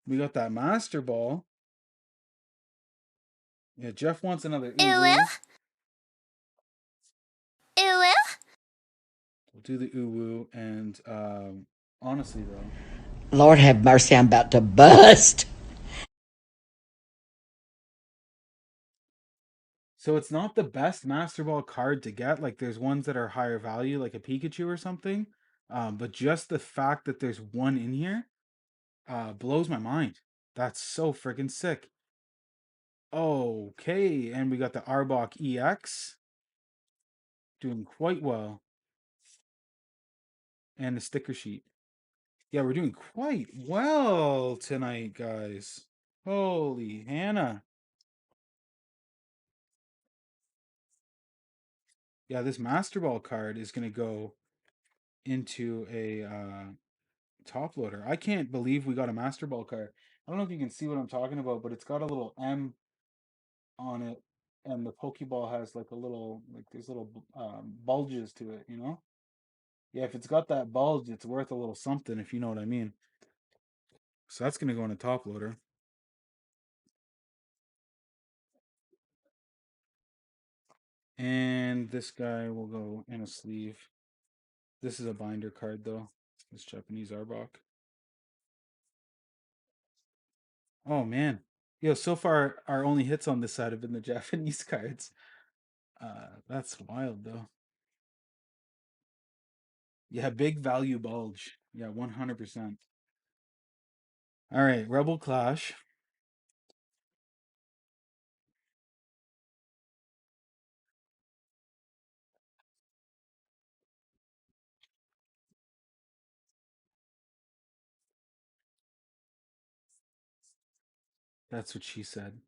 We got that Master Ball. Yeah, Jeff wants another Uwu. We'll do the Uwu, and honestly though, Lord have mercy, I'm about to bust. so it's not the best Master Ball card to get. Like there's ones that are higher value, like a Pikachu or something. But just the fact that there's one in here blows my mind. That's so freaking sick. Okay, and we got the Arbok EX doing quite well, and the sticker sheet. Yeah, we're doing quite well tonight, guys. Holy Hannah. Yeah, this Master Ball card is going to go into a top loader. I can't believe we got a Master Ball card. I don't know if you can see what I'm talking about, but it's got a little M on it, and the Pokeball has like a little, like there's little bulges to it, you know? Yeah, if it's got that bulge, it's worth a little something, if you know what I mean. So that's going to go in a top loader. And this guy will go in a sleeve. This is a binder card, though. This Japanese Arbok. Oh, man. Yo, so far, our only hits on this side have been the Japanese cards. That's wild, though. Yeah, big value bulge. Yeah, 100%. All right, Rebel Clash. That's what she said.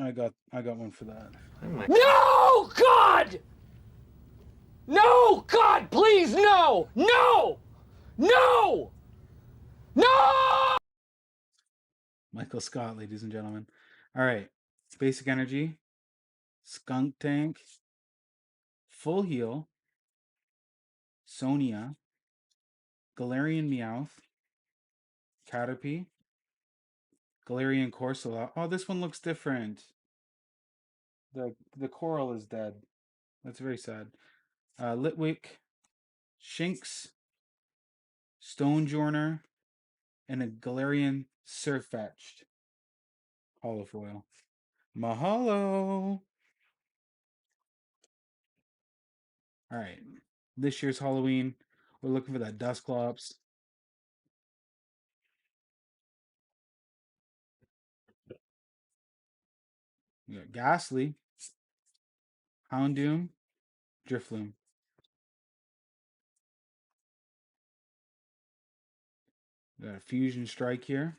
I got one for that. No, God! No, God, please, no! No! No! No! Michael Scott, ladies and gentlemen. All right, Basic Energy, Skunk Tank, Full Heal, Sonia, Galarian Meowth, Caterpie, Galarian Corsola. Oh, this one looks different. The coral is dead. That's very sad. Litwick, Shinx, Stonejourner, and a Galarian Surfetched. Holofoil. Mahalo! All right. This year's Halloween, we're looking for that Dusclops. We got Ghastly, Houndoom, Drifloon. Got a Fusion Strike here.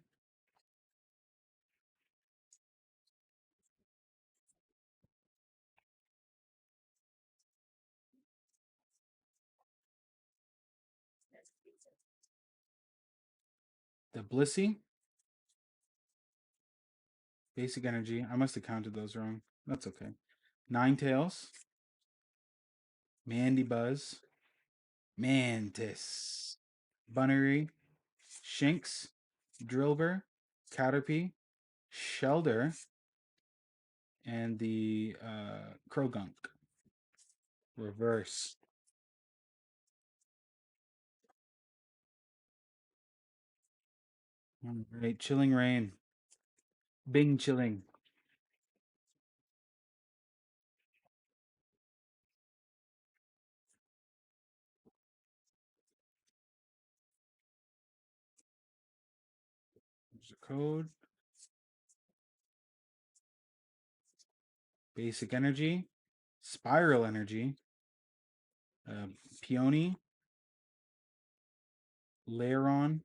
The Blissey. Basic Energy. I must have counted those wrong. That's okay. Ninetales. Mandibuzz. Mantis. Bunnery. Shinx. Drillbur. Caterpie. Shelder. And the Krogunk. Reverse. All right, Chilling Rain. Bing Chilling. There's a code. Basic Energy. Spiral Energy. Peony. Lairon.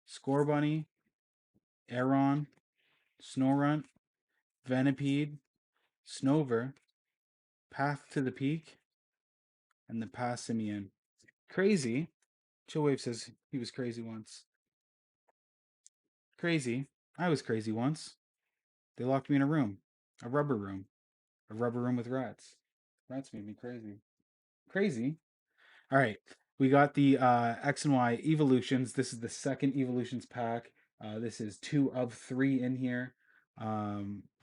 Scorbunny. Aeron. Snorunt. Venipede. Snover. Path to the Peak. And the Passimian. Crazy. Chillwave says he was crazy once. Crazy. I was crazy once. They locked me in a room. A rubber room. A rubber room with rats. Rats made me crazy. Crazy. All right. We got the X and Y evolutions. This is the second evolutions pack. This is 2 of 3 in here.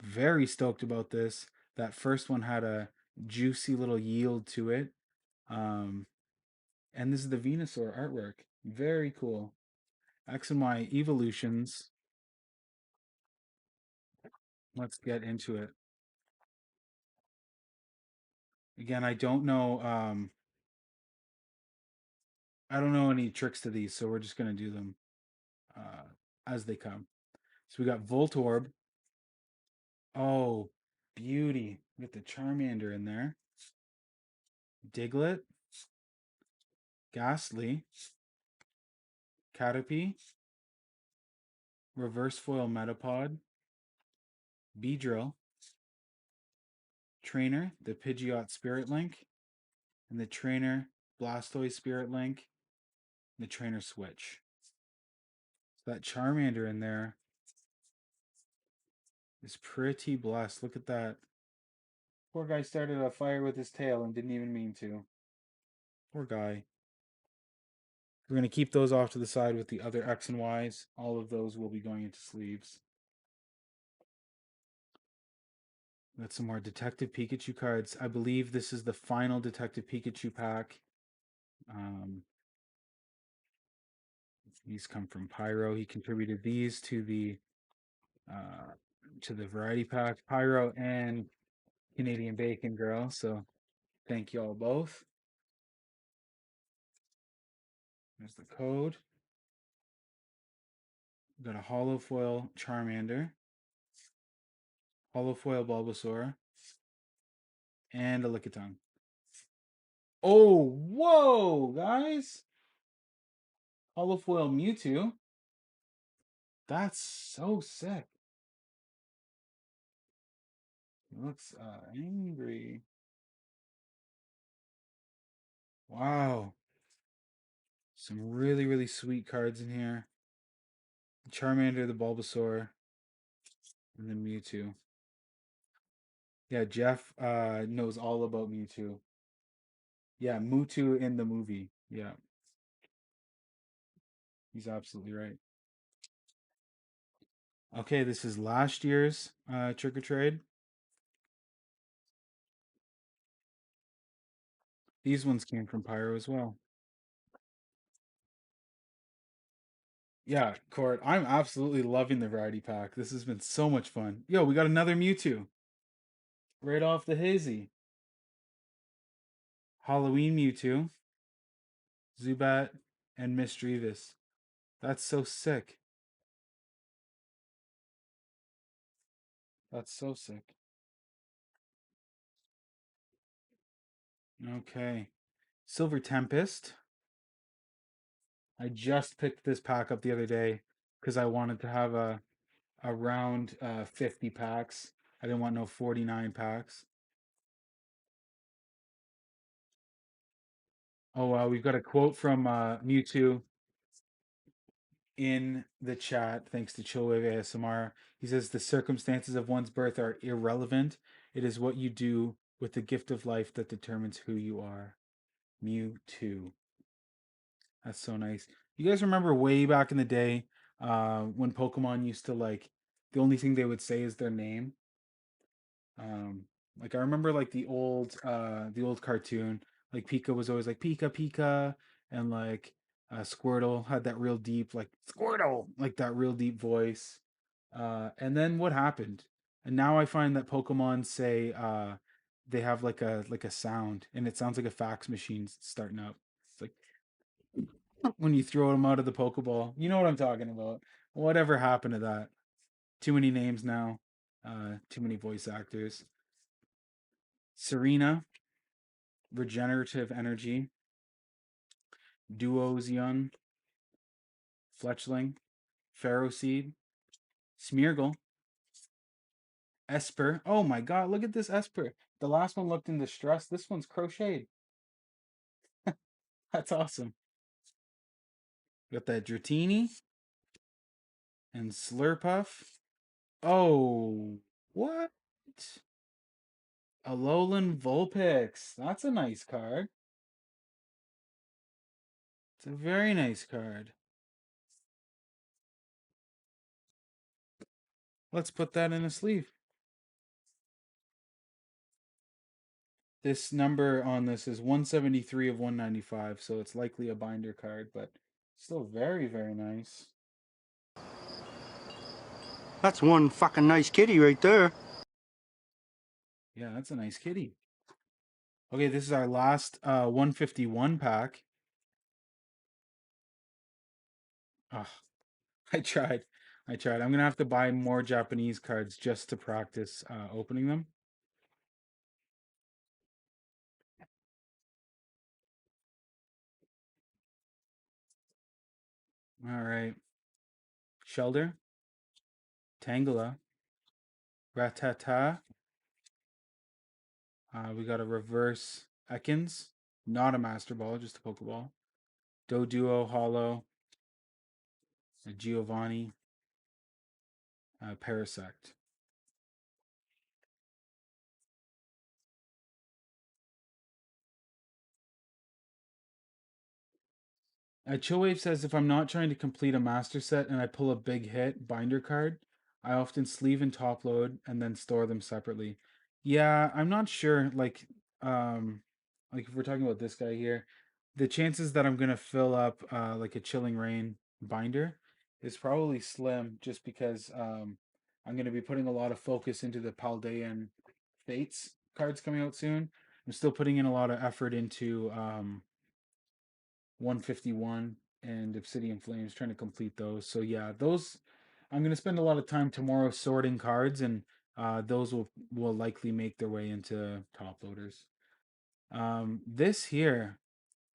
Very stoked about this. That first one had a juicy little yield to it. And this is the Venusaur artwork. Very cool. X and Y evolutions. Let's get into it. Again, I don't know any tricks to these, so we're just gonna do them as they come. So we got Voltorb. Oh, beauty. We got the Charmander in there. Diglett. Ghastly. Caterpie. Reverse Foil Metapod. Beedrill. Trainer, the Pidgeot Spirit Link. And the Trainer Blastoise Spirit Link. And the Trainer Switch. So that Charmander in there is pretty blessed. Look at that. Poor guy started a fire with his tail and didn't even mean to. Poor guy. We're going to keep those off to the side with the other X and Ys. All of those will be going into sleeves. Got some more Detective Pikachu cards. I believe this is the final Detective Pikachu pack. These come from Pyro. He contributed these to the variety pack. Pyro and Canadian Bacon Girl. So thank you all both. There's the code. We've got a hollow foil Charmander, hollow foil Bulbasaur, and a Lickitung. Oh, whoa, guys! Hollow foil Mewtwo. That's so sick. He looks angry. Wow. Some really, really sweet cards in here. Charmander, the Bulbasaur, and then Mewtwo. Yeah, Jeff knows all about Mewtwo. Yeah, Mewtwo in the movie. Yeah, he's absolutely right. Okay, this is last year's Trick or Trade. These ones came from Pyro as well. Yeah, Court, I'm absolutely loving the variety pack. This has been so much fun. Yo, we got another Mewtwo. Right off the hazy. Halloween Mewtwo. Zubat and Misdreavus. That's so sick. That's so sick. Okay. Silver Tempest. I just picked this pack up the other day because I wanted to have a around 50 packs. I didn't want no 49 packs. Oh, wow. We've got a quote from Mewtwo in the chat, thanks to Chillwave ASMR. He says, the circumstances of one's birth are irrelevant. It is what you do with the gift of life that determines who you are. Mewtwo. That's so nice. You guys remember way back in the day when Pokemon used to like, the only thing they would say is their name? Um, like I remember like the old cartoon, like Pika was always like Pika Pika, and like Squirtle had that real deep like Squirtle, like that real deep voice. And then what happened? And now I find that Pokemon say they have like a sound, and it sounds like a fax machine starting up. It's like when you throw them out of the Pokeball. You know what I'm talking about. Whatever happened to that? Too many names now. Too many voice actors. Serena, Regenerative Energy, Duozion, Fletchling, Ferroseed, Smeargle, Esper. Oh my god, look at this Esper. The last one looked in distress. This one's crocheted. That's awesome. Got that Dratini and Slurpuff. Oh, what? Alolan Vulpix. That's a nice card. It's a very nice card. Let's put that in a sleeve. This number on this is 173 of 195, so it's likely a binder card, but still very, very nice. That's one fucking nice kitty right there. Yeah, that's a nice kitty. Okay, this is our last 151 pack. Oh, I tried. I tried. I'm gonna have to buy more Japanese cards just to practice opening them. All right. Shelter, Tangela, Ratata. We got a reverse Ekans, not a Master Ball, just a Pokeball. Doduo, Hollow, a Giovanni, Parasect. Chillwave says if I'm not trying to complete a master set and I pull a big hit binder card, I often sleeve and top load and then store them separately. Yeah, I'm not sure. Like if we're talking about this guy here, the chances that I'm gonna fill up like a Chilling Rain binder is probably slim, just because I'm gonna be putting a lot of focus into the Paldean Fates cards coming out soon. I'm still putting in a lot of effort into 151 and Obsidian Flames, trying to complete those. So yeah, those I'm gonna spend a lot of time tomorrow sorting cards, and those will likely make their way into top loaders. This here,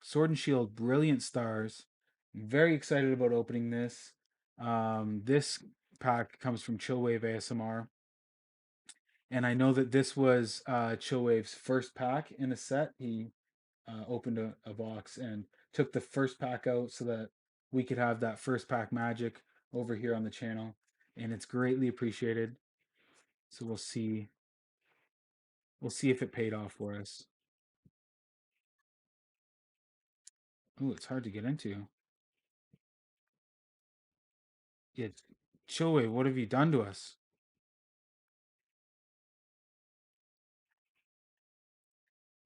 Sword and Shield, Brilliant Stars. Very excited about opening this. This pack comes from Chillwave ASMR, and I know that this was Chillwave's first pack in a set. He opened a box and took the first pack out so that we could have that first pack magic over here on the channel, and it's greatly appreciated. So we'll see if it paid off for us. Oh, it's hard to get into. Yeah, Choe, what have you done to us?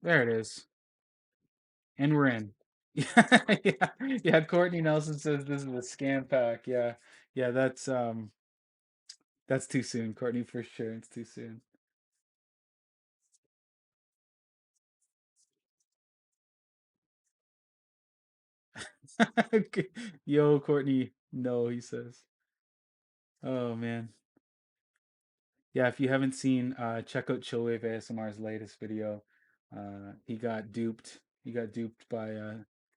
There it is, and we're in. Yeah, yeah. Courtney Nelson says this is a scam pack. Yeah, yeah. That's too soon, Courtney. For sure, it's too soon. Yo, Courtney. No, he says. Oh man. Yeah, if you haven't seen, check out Chillwave ASMR's latest video. He got duped. He got duped by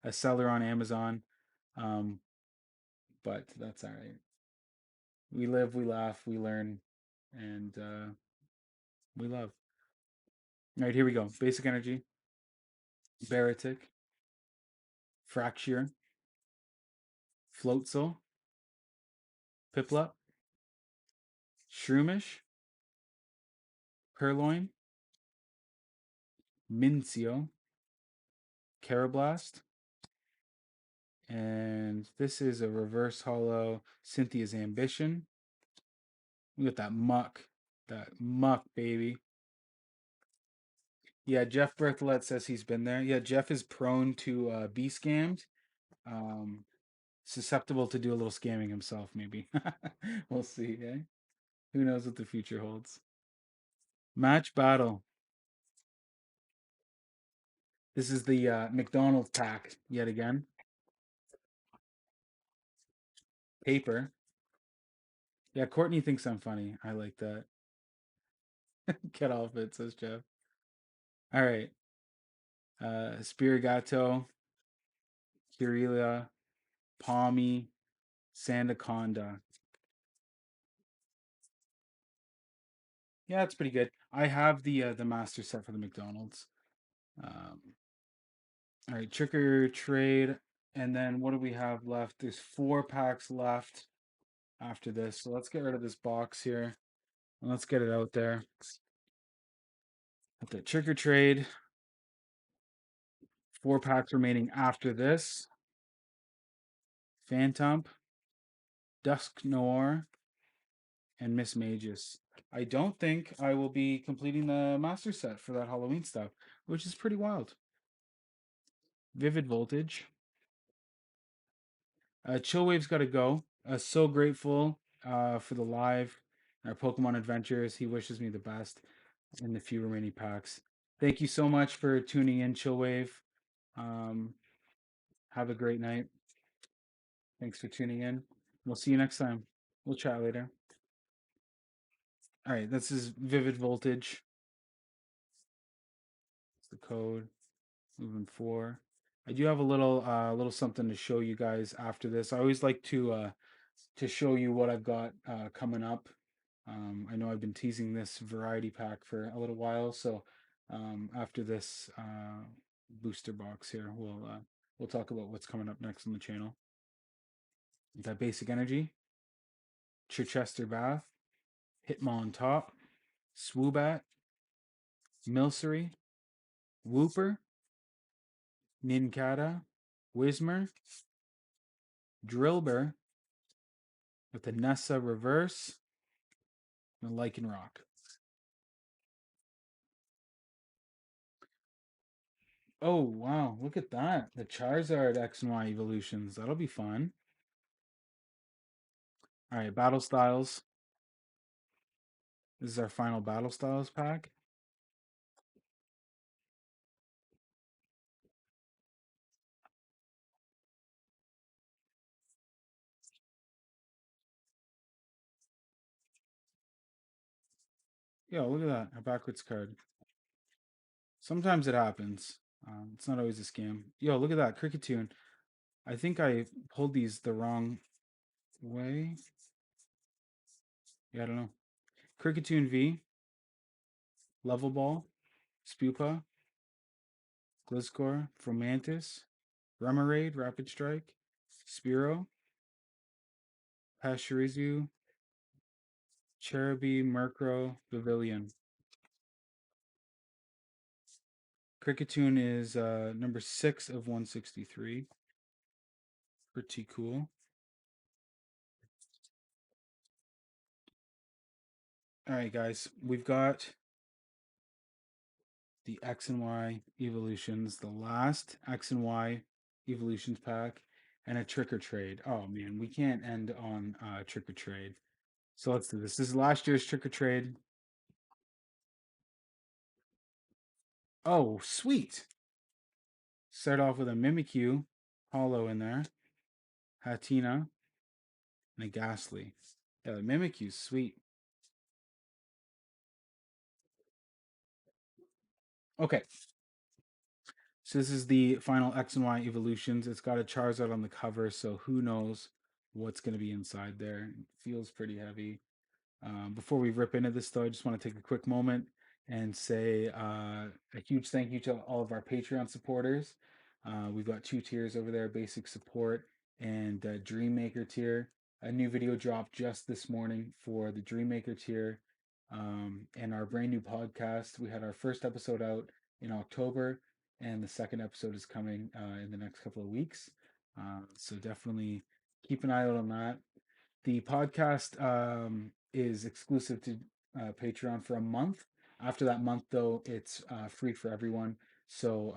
a seller on Amazon. Um, but that's all right. We live, we laugh, we learn, and we love. All right, here we go. Basic energy, Baratic, Fracture, Floatzel, Piplup, Shroomish, Purloin, Mincio, Carablast, and this is a reverse hollow Cynthia's Ambition. Look at that muck, baby. Yeah, Jeff Bertholet says he's been there. Yeah, Jeff is prone to be scammed. Um, Susceptible to do a little scamming himself, maybe. We'll see, eh? Who knows what the future holds? Match battle. This is the McDonald's pack yet again. Paper. Yeah, Courtney thinks I'm funny. I like that. Get off it, says Jeff. All right. Spirigato, Kirelia, Palmy, Sandaconda. Yeah, it's pretty good. I have the master set for the McDonald's. Um, all right, trick or trade, and then what do we have left? There's 4 packs left after this, so let's get rid of this box here and let's get it out there. At the trick or trade, 4 packs remaining after this. Phantom, Dusk Noir, and Miss Magus. I don't think I will be completing the master set for that Halloween stuff, which is pretty wild. Vivid Voltage. Chillwave's got to go. So grateful for the live, our Pokemon adventures. He wishes me the best in the few remaining packs. Thank you so much for tuning in, Chillwave. Have a great night. Thanks for tuning in. We'll see you next time. We'll chat later. All right, this is Vivid Voltage. It's the code. Moving 4. I do have a little something to show you guys after this. I always like to show you what I've got coming up. I know I've been teasing this variety pack for a little while, so after this booster box here, we'll talk about what's coming up next on the channel. That basic energy, Chichester Bath, Hitmon Top, Swoobat, Milcery, Wooper, Nincada, Whismer, Drillbur with the Nessa Reverse, and Lycanroc. Oh, wow. Look at that. The Charizard X and Y evolutions. That'll be fun. All right, Battle Styles. This is our final Battle Styles pack. Yo, look at that. A backwards card. Sometimes it happens. It's not always a scam. Yo, look at that. Cricketune. I think I pulled these the wrong way. Yeah, I don't know. Cricketune V, Level Ball, Spupa, Gliscor, Fromantis, Remoraid, Rapid Strike, Spearow, Pachirisu, Cherubi, Murkrow, Pavilion. Cricketune is number 6 of 163. Pretty cool. All right, guys, we've got the X and Y evolutions, the last X and Y evolutions pack, and a trick or trade. Oh man, we can't end on trick or trade. So let's do this. This is last year's trick or trade. Oh, sweet. Start off with a Mimikyu, hollow in there, Hatina, and a Ghastly. Yeah, the Mimikyu's sweet. Okay, So this is the final X and Y evolutions. It's got a Charizard on the cover, so who knows what's going to be inside there. It feels pretty heavy. Before we rip into this, though, I just want to take a quick moment and say a huge thank you to all of our Patreon supporters. We've got two tiers over there: basic support and Dream Maker tier. A new video dropped just this morning for the Dream Maker tier, and our brand new podcast. We had our first episode out in October, and the second episode is coming in the next couple of weeks. So definitely keep an eye out on that. The podcast is exclusive to Patreon for a month. After that month, though, it's free for everyone. So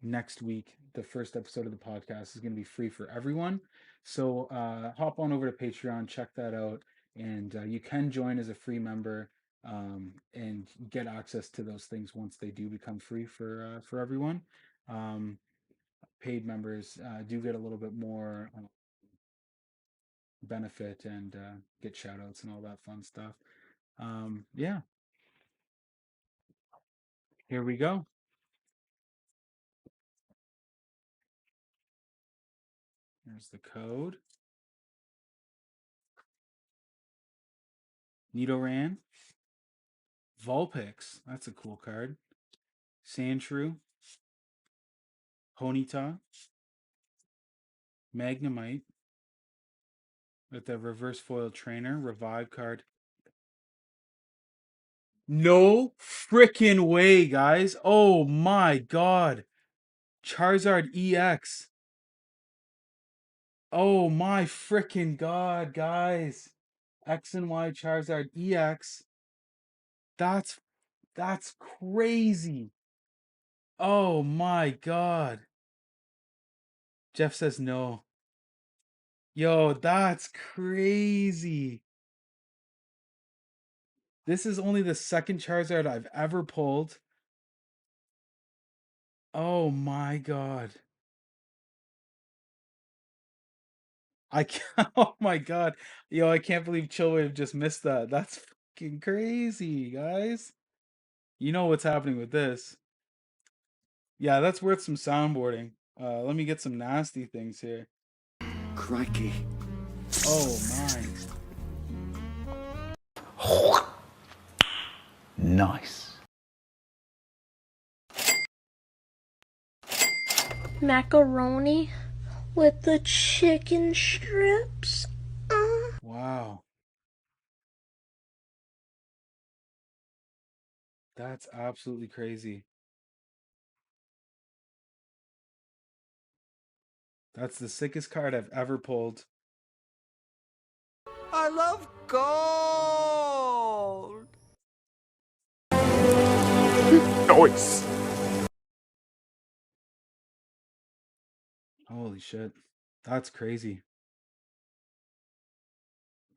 next week, the first episode of the podcast is going to be free for everyone. So hop on over to Patreon, check that out, and you can join as a free member and get access to those things once they do become free for everyone. Um, Paid members do get a little bit more benefit and get shout outs and all that fun stuff. Yeah, here we go. There's the code. Nidoran. Vulpix. That's a cool card. Sandshrew. Ponyta. Magnemite. With the reverse foil trainer. Revive card. No freaking way, guys. Oh my god. Charizard EX. Oh my freaking god, guys. X and Y Charizard EX. That's that's crazy. Oh my god. Jeff says no. Yo, that's crazy. This is only the second Charizard I've ever pulled. Oh my god. I can't, oh my god. Yo, I can't believe Chillwave just missed that. That's fucking crazy, guys. You know what's happening with this. Yeah, that's worth some soundboarding. Let me get some nasty things here. Crikey. Oh my. Nice. Macaroni with the chicken strips. Wow. That's absolutely crazy. That's the sickest card I've ever pulled. I love gold. Nice. Holy shit. That's crazy.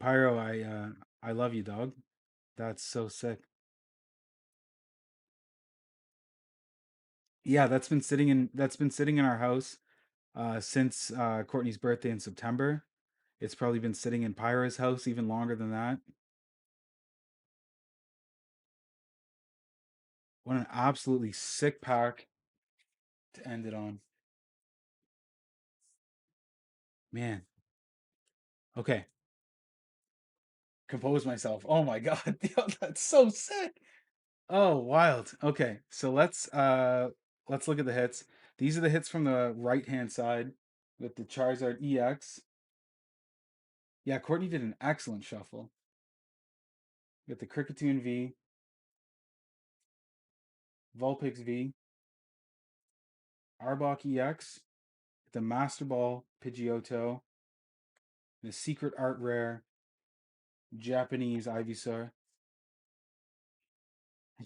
Pyro, I love you, dog. That's so sick. Yeah, that's been sitting in our house since Courtney's birthday in September. It's probably been sitting in Pyro's house even longer than that. What an absolutely sick pack to end it on. Man. Okay. Compose myself. Oh my god. Yo, that's so sick. Oh, wild. Okay. So let's look at the hits. These are the hits from the right-hand side with the Charizard EX. Yeah, Courtney did an excellent shuffle. With the Cricketune V, Vulpix V, Arbok EX, the Master Ball Pidgeotto, the Secret Art Rare, Japanese Ivysaur.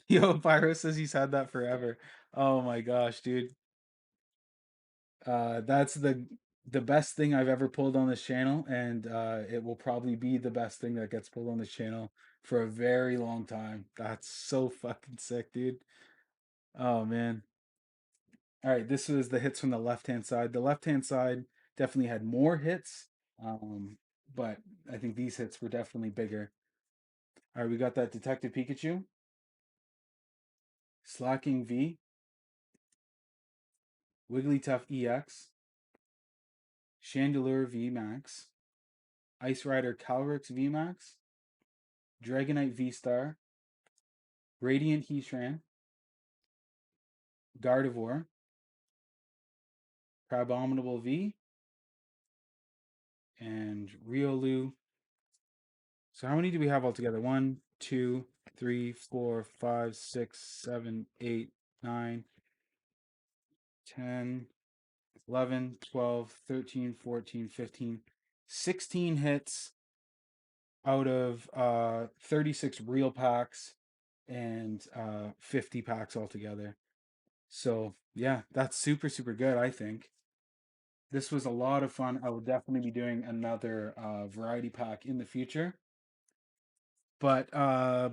Yo, Pyro says he's had that forever. Oh my gosh, dude. That's the best thing I've ever pulled on this channel, and it will probably be the best thing that gets pulled on this channel for a very long time. That's so fucking sick, dude. Oh man. All right, this was the hits from the left-hand side. The left-hand side definitely had more hits, but I think these hits were definitely bigger. All right, we got that Detective Pikachu, Slacking V, Wigglytuff EX, Chandelure VMAX, Ice Rider Calrix VMAX, Dragonite V-Star, Radiant Heatran, Gardevoir, Crabominable V, and Riolu. So how many do we have altogether? 1, 2, 3, 4, 5, 6, 7, 8, 9, 10, 11, 12, 13, 14, 15, 16 hits out of 36 real packs and 50 packs altogether. So yeah, that's super, super good, I think. This was a lot of fun. I will definitely be doing another variety pack in the future. But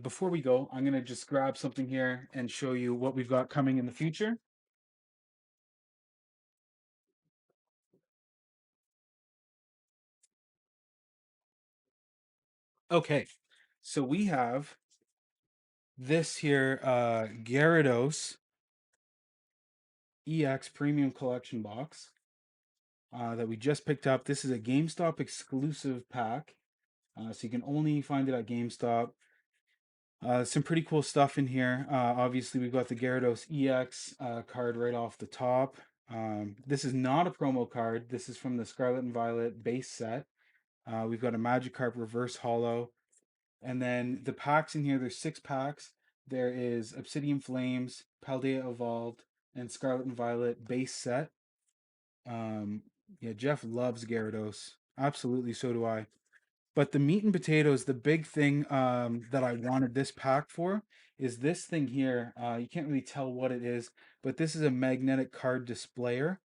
before we go, I'm going to just grab something here and show you what we've got coming in the future. Okay, so we have this here Gyarados EX Premium Collection box that we just picked up. This is a GameStop exclusive pack, so you can only find it at GameStop. Some pretty cool stuff in here. Obviously, we've got the Gyarados EX card right off the top. This is not a promo card. This is from the Scarlet and Violet base set. We've got a Magikarp Reverse Holo. And then the packs in here, there's 6 packs. There is Obsidian Flames, Paldea Evolved, and Scarlet and Violet base set. Yeah, Jeff loves Gyarados. Absolutely, so do I. But the meat and potatoes, the big thing that I wanted this pack for is this thing here. You can't really tell what it is, but this is a magnetic card displayer,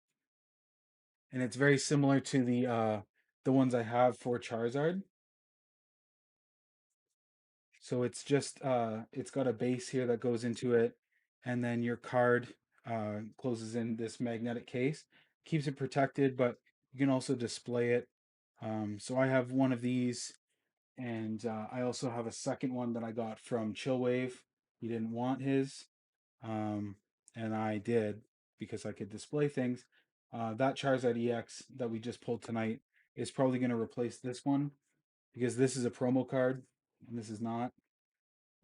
and it's very similar to the ones I have for Charizard. So it's just it's got a base here that goes into it, and then your card closes in this magnetic case, keeps it protected, but you can also display it. So I have one of these. And I also have a second one that I got from Chillwave. He didn't want his, um, and I did because I could display things. That Charizard EX that we just pulled tonight is probably going to replace this one because this is a promo card and this is not.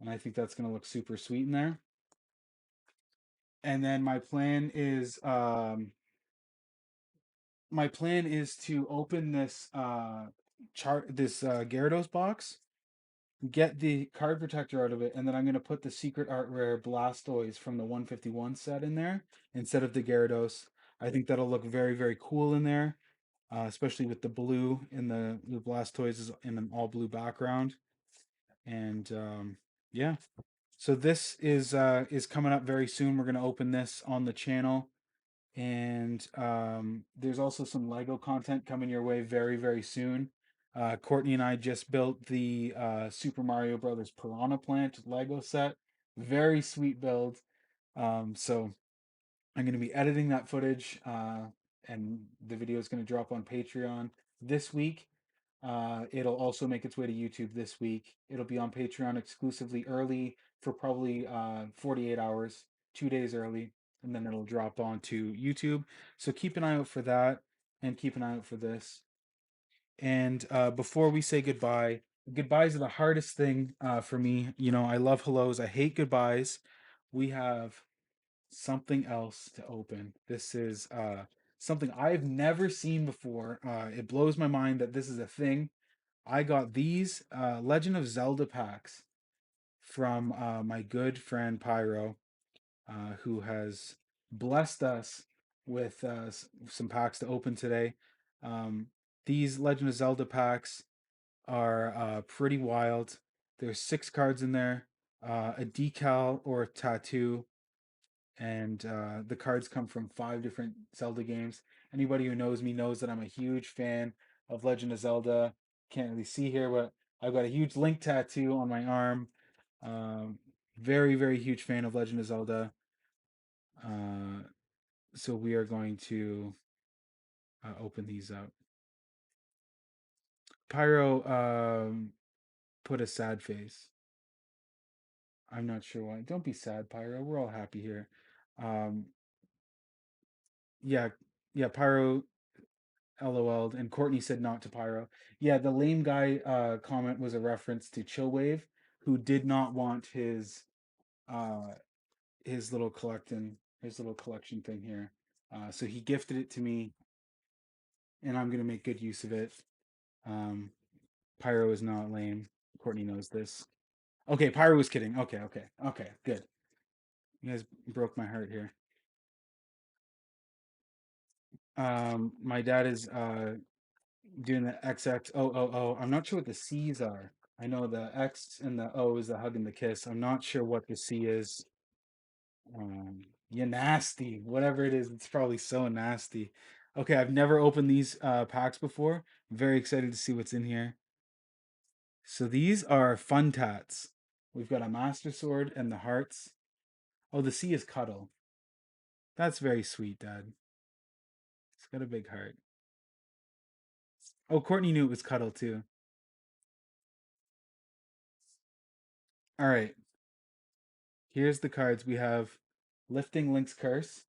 And I think that's going to look super sweet in there. And then my plan is to open this Gyarados box, get the card protector out of it, and then I'm going to put the secret art rare Blastoise from the 151 set in there instead of the Gyarados. I think that'll look very, very cool in there, especially with the blue in the Blastoise is in an all blue background. And yeah, so this is coming up very soon. We're going to open this on the channel. And there's also some Lego content coming your way very, very soon. Courtney and I just built the Super Mario Brothers Piranha Plant Lego set. Very sweet build. So I'm going to be editing that footage, and the video is going to drop on Patreon this week. It'll also make its way to YouTube this week. It'll be on Patreon exclusively early for probably 48 hours, 2 days early, and then it'll drop onto YouTube. So keep an eye out for that and keep an eye out for this. And before we say goodbye, goodbyes are the hardest thing for me. You know, I love hellos, I hate goodbyes. We have something else to open. This is something I've never seen before. It blows my mind that this is a thing. I got these Legend of Zelda packs from my good friend Pyro, who has blessed us with some packs to open today. Um, these Legend of Zelda packs are pretty wild. There's 6 cards in there, a decal or a tattoo, and the cards come from 5 different Zelda games. Anybody who knows me knows that I'm a huge fan of Legend of Zelda. Can't really see here, but I've got a huge Link tattoo on my arm. Um, very, very huge fan of Legend of Zelda. Uh, so we are going to open these up. Pyro put a sad face. I'm not sure why. Don't be sad, Pyro. We're all happy here. Um, Yeah, yeah, Pyro LOL'd, and Courtney said not to Pyro. Yeah, the lame guy comment was a reference to Chillwave, who did not want uh his little collection thing here. So he gifted it to me, and I'm gonna make good use of it. Um, Pyro is not lame. Courtney knows this. Okay, Pyro was kidding. Okay, good. You guys broke my heart here. My dad is doing the XXOOO. I'm not sure what the C's are. I know the X and the O is the hug and the kiss. I'm not sure what the C is. You nasty. Whatever it is, it's probably so nasty. Okay, I've never opened these packs before. I'm very excited to see what's in here. So these are fun tats. We've got a Master Sword and the hearts. Oh, the C is cuddle. That's very sweet, Dad. It's got a big heart. Oh, Courtney knew it was cuddle too. All right. Here's the cards. We have Lifting Link's Curse,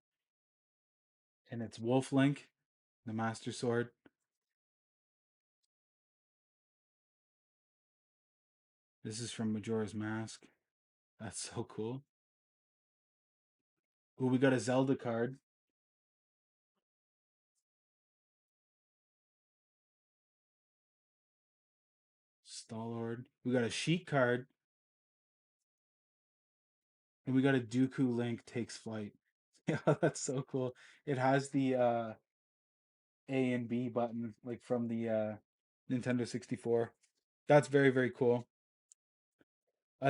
and it's Wolf Link, the Master Sword. This is from Majora's Mask. That's so cool. Ooh, we got a Zelda card. Star-Lord. We got a Sheik card. And we got a Dooku Link takes flight. Yeah, that's so cool. It has the A and B button, like from the Nintendo 64. That's very, very cool.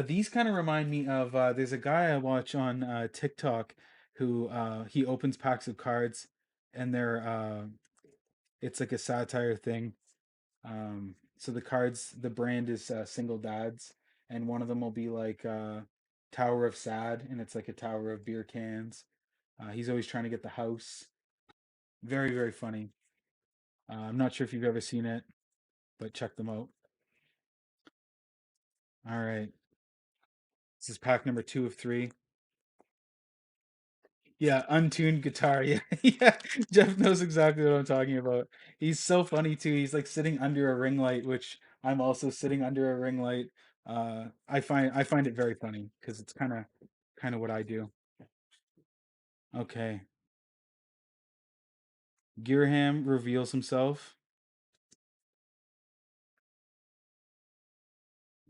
These kind of remind me of there's a guy I watch on TikTok who he opens packs of cards, and they're it's like a satire thing. So the cards, the brand is Single Dads, and one of them will be like Tower of Sad, and it's like a tower of beer cans. He's always trying to get the house. Very, very funny. I'm not sure if you've ever seen it, but check them out. All right. This is pack number 2 of 3. Yeah, untuned guitar. Yeah, yeah. Jeff knows exactly what I'm talking about. He's so funny too. He's like sitting under a ring light, which I'm also sitting under a ring light. I find it very funny because it's kind of what I do. Okay. Girham reveals himself.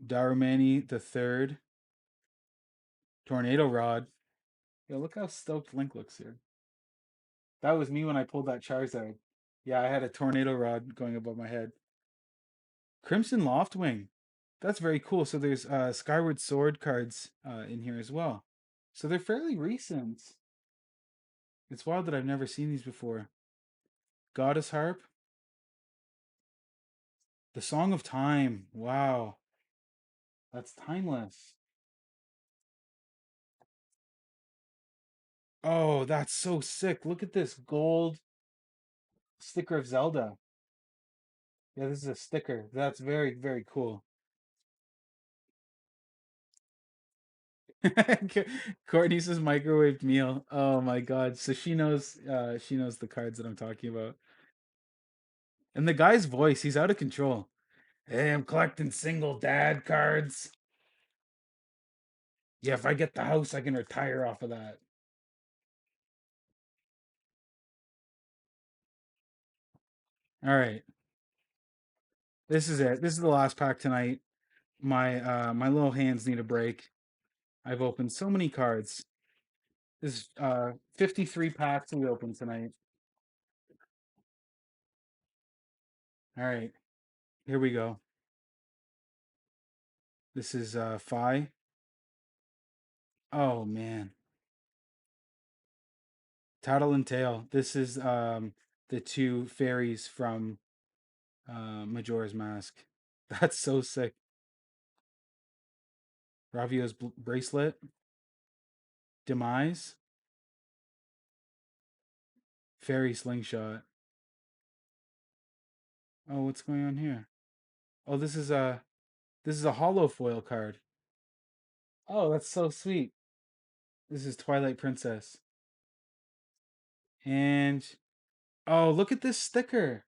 Darumani the third. Tornado Rod. Yo, look how stoked Link looks here. That was me when I pulled that Charizard. Yeah, I had a tornado rod going above my head. Crimson Loftwing. That's very cool. So there's Skyward Sword cards in here as well. So they're fairly recent. It's wild that I've never seen these before. Goddess Harp. The Song of Time. Wow. That's timeless. Oh, that's so sick. Look at this gold sticker of Zelda. Yeah, this is a sticker. That's very, very cool. Courtney says microwaved meal. Oh my god. So she knows the cards that I'm talking about. And the guy's voice, he's out of control. Hey, I'm collecting single dad cards. Yeah, if I get the house, I can retire off of that. All right. This is it. This is the last pack tonight. My little hands need a break. I've opened so many cards. This is 53 packs we opened tonight. All right. Here we go. This is Phi. Oh man. Tattle and Tail. This is the two fairies from Majora's Mask. That's so sick. Ravio's bracelet. Demise. Fairy slingshot. Oh, what's going on here? Oh, this is a hollow foil card. Oh, that's so sweet. This is Twilight Princess. And oh, look at this sticker.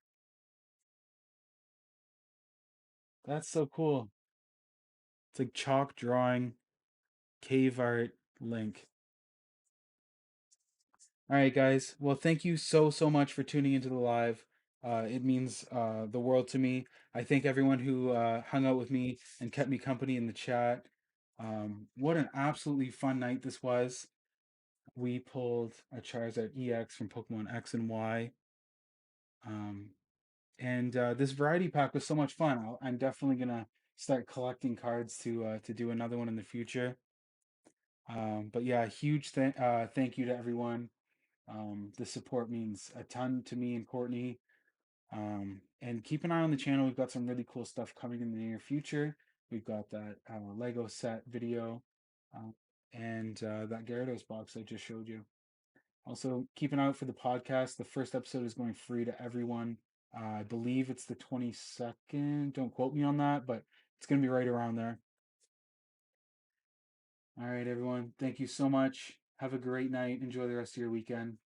That's so cool. It's like chalk drawing, cave art, Link. All right, guys. Well, thank you so much for tuning into the live. It means the world to me. I thank everyone who hung out with me and kept me company in the chat. What an absolutely fun night this was. We pulled a Charizard EX from Pokemon X and Y. Um, and this variety pack was so much fun. I'm definitely gonna start collecting cards to do another one in the future. But yeah, huge thank you to everyone. The support means a ton to me and Courtney. And keep an eye on the channel. We've got some really cool stuff coming in the near future. We've got that Lego set video uh, and that Gyarados box I just showed you. Also, keep an eye out for the podcast. The first episode is going free to everyone. I believe it's the 22nd. Don't quote me on that, but it's going to be right around there. All right, everyone. Thank you so much. Have a great night. Enjoy the rest of your weekend.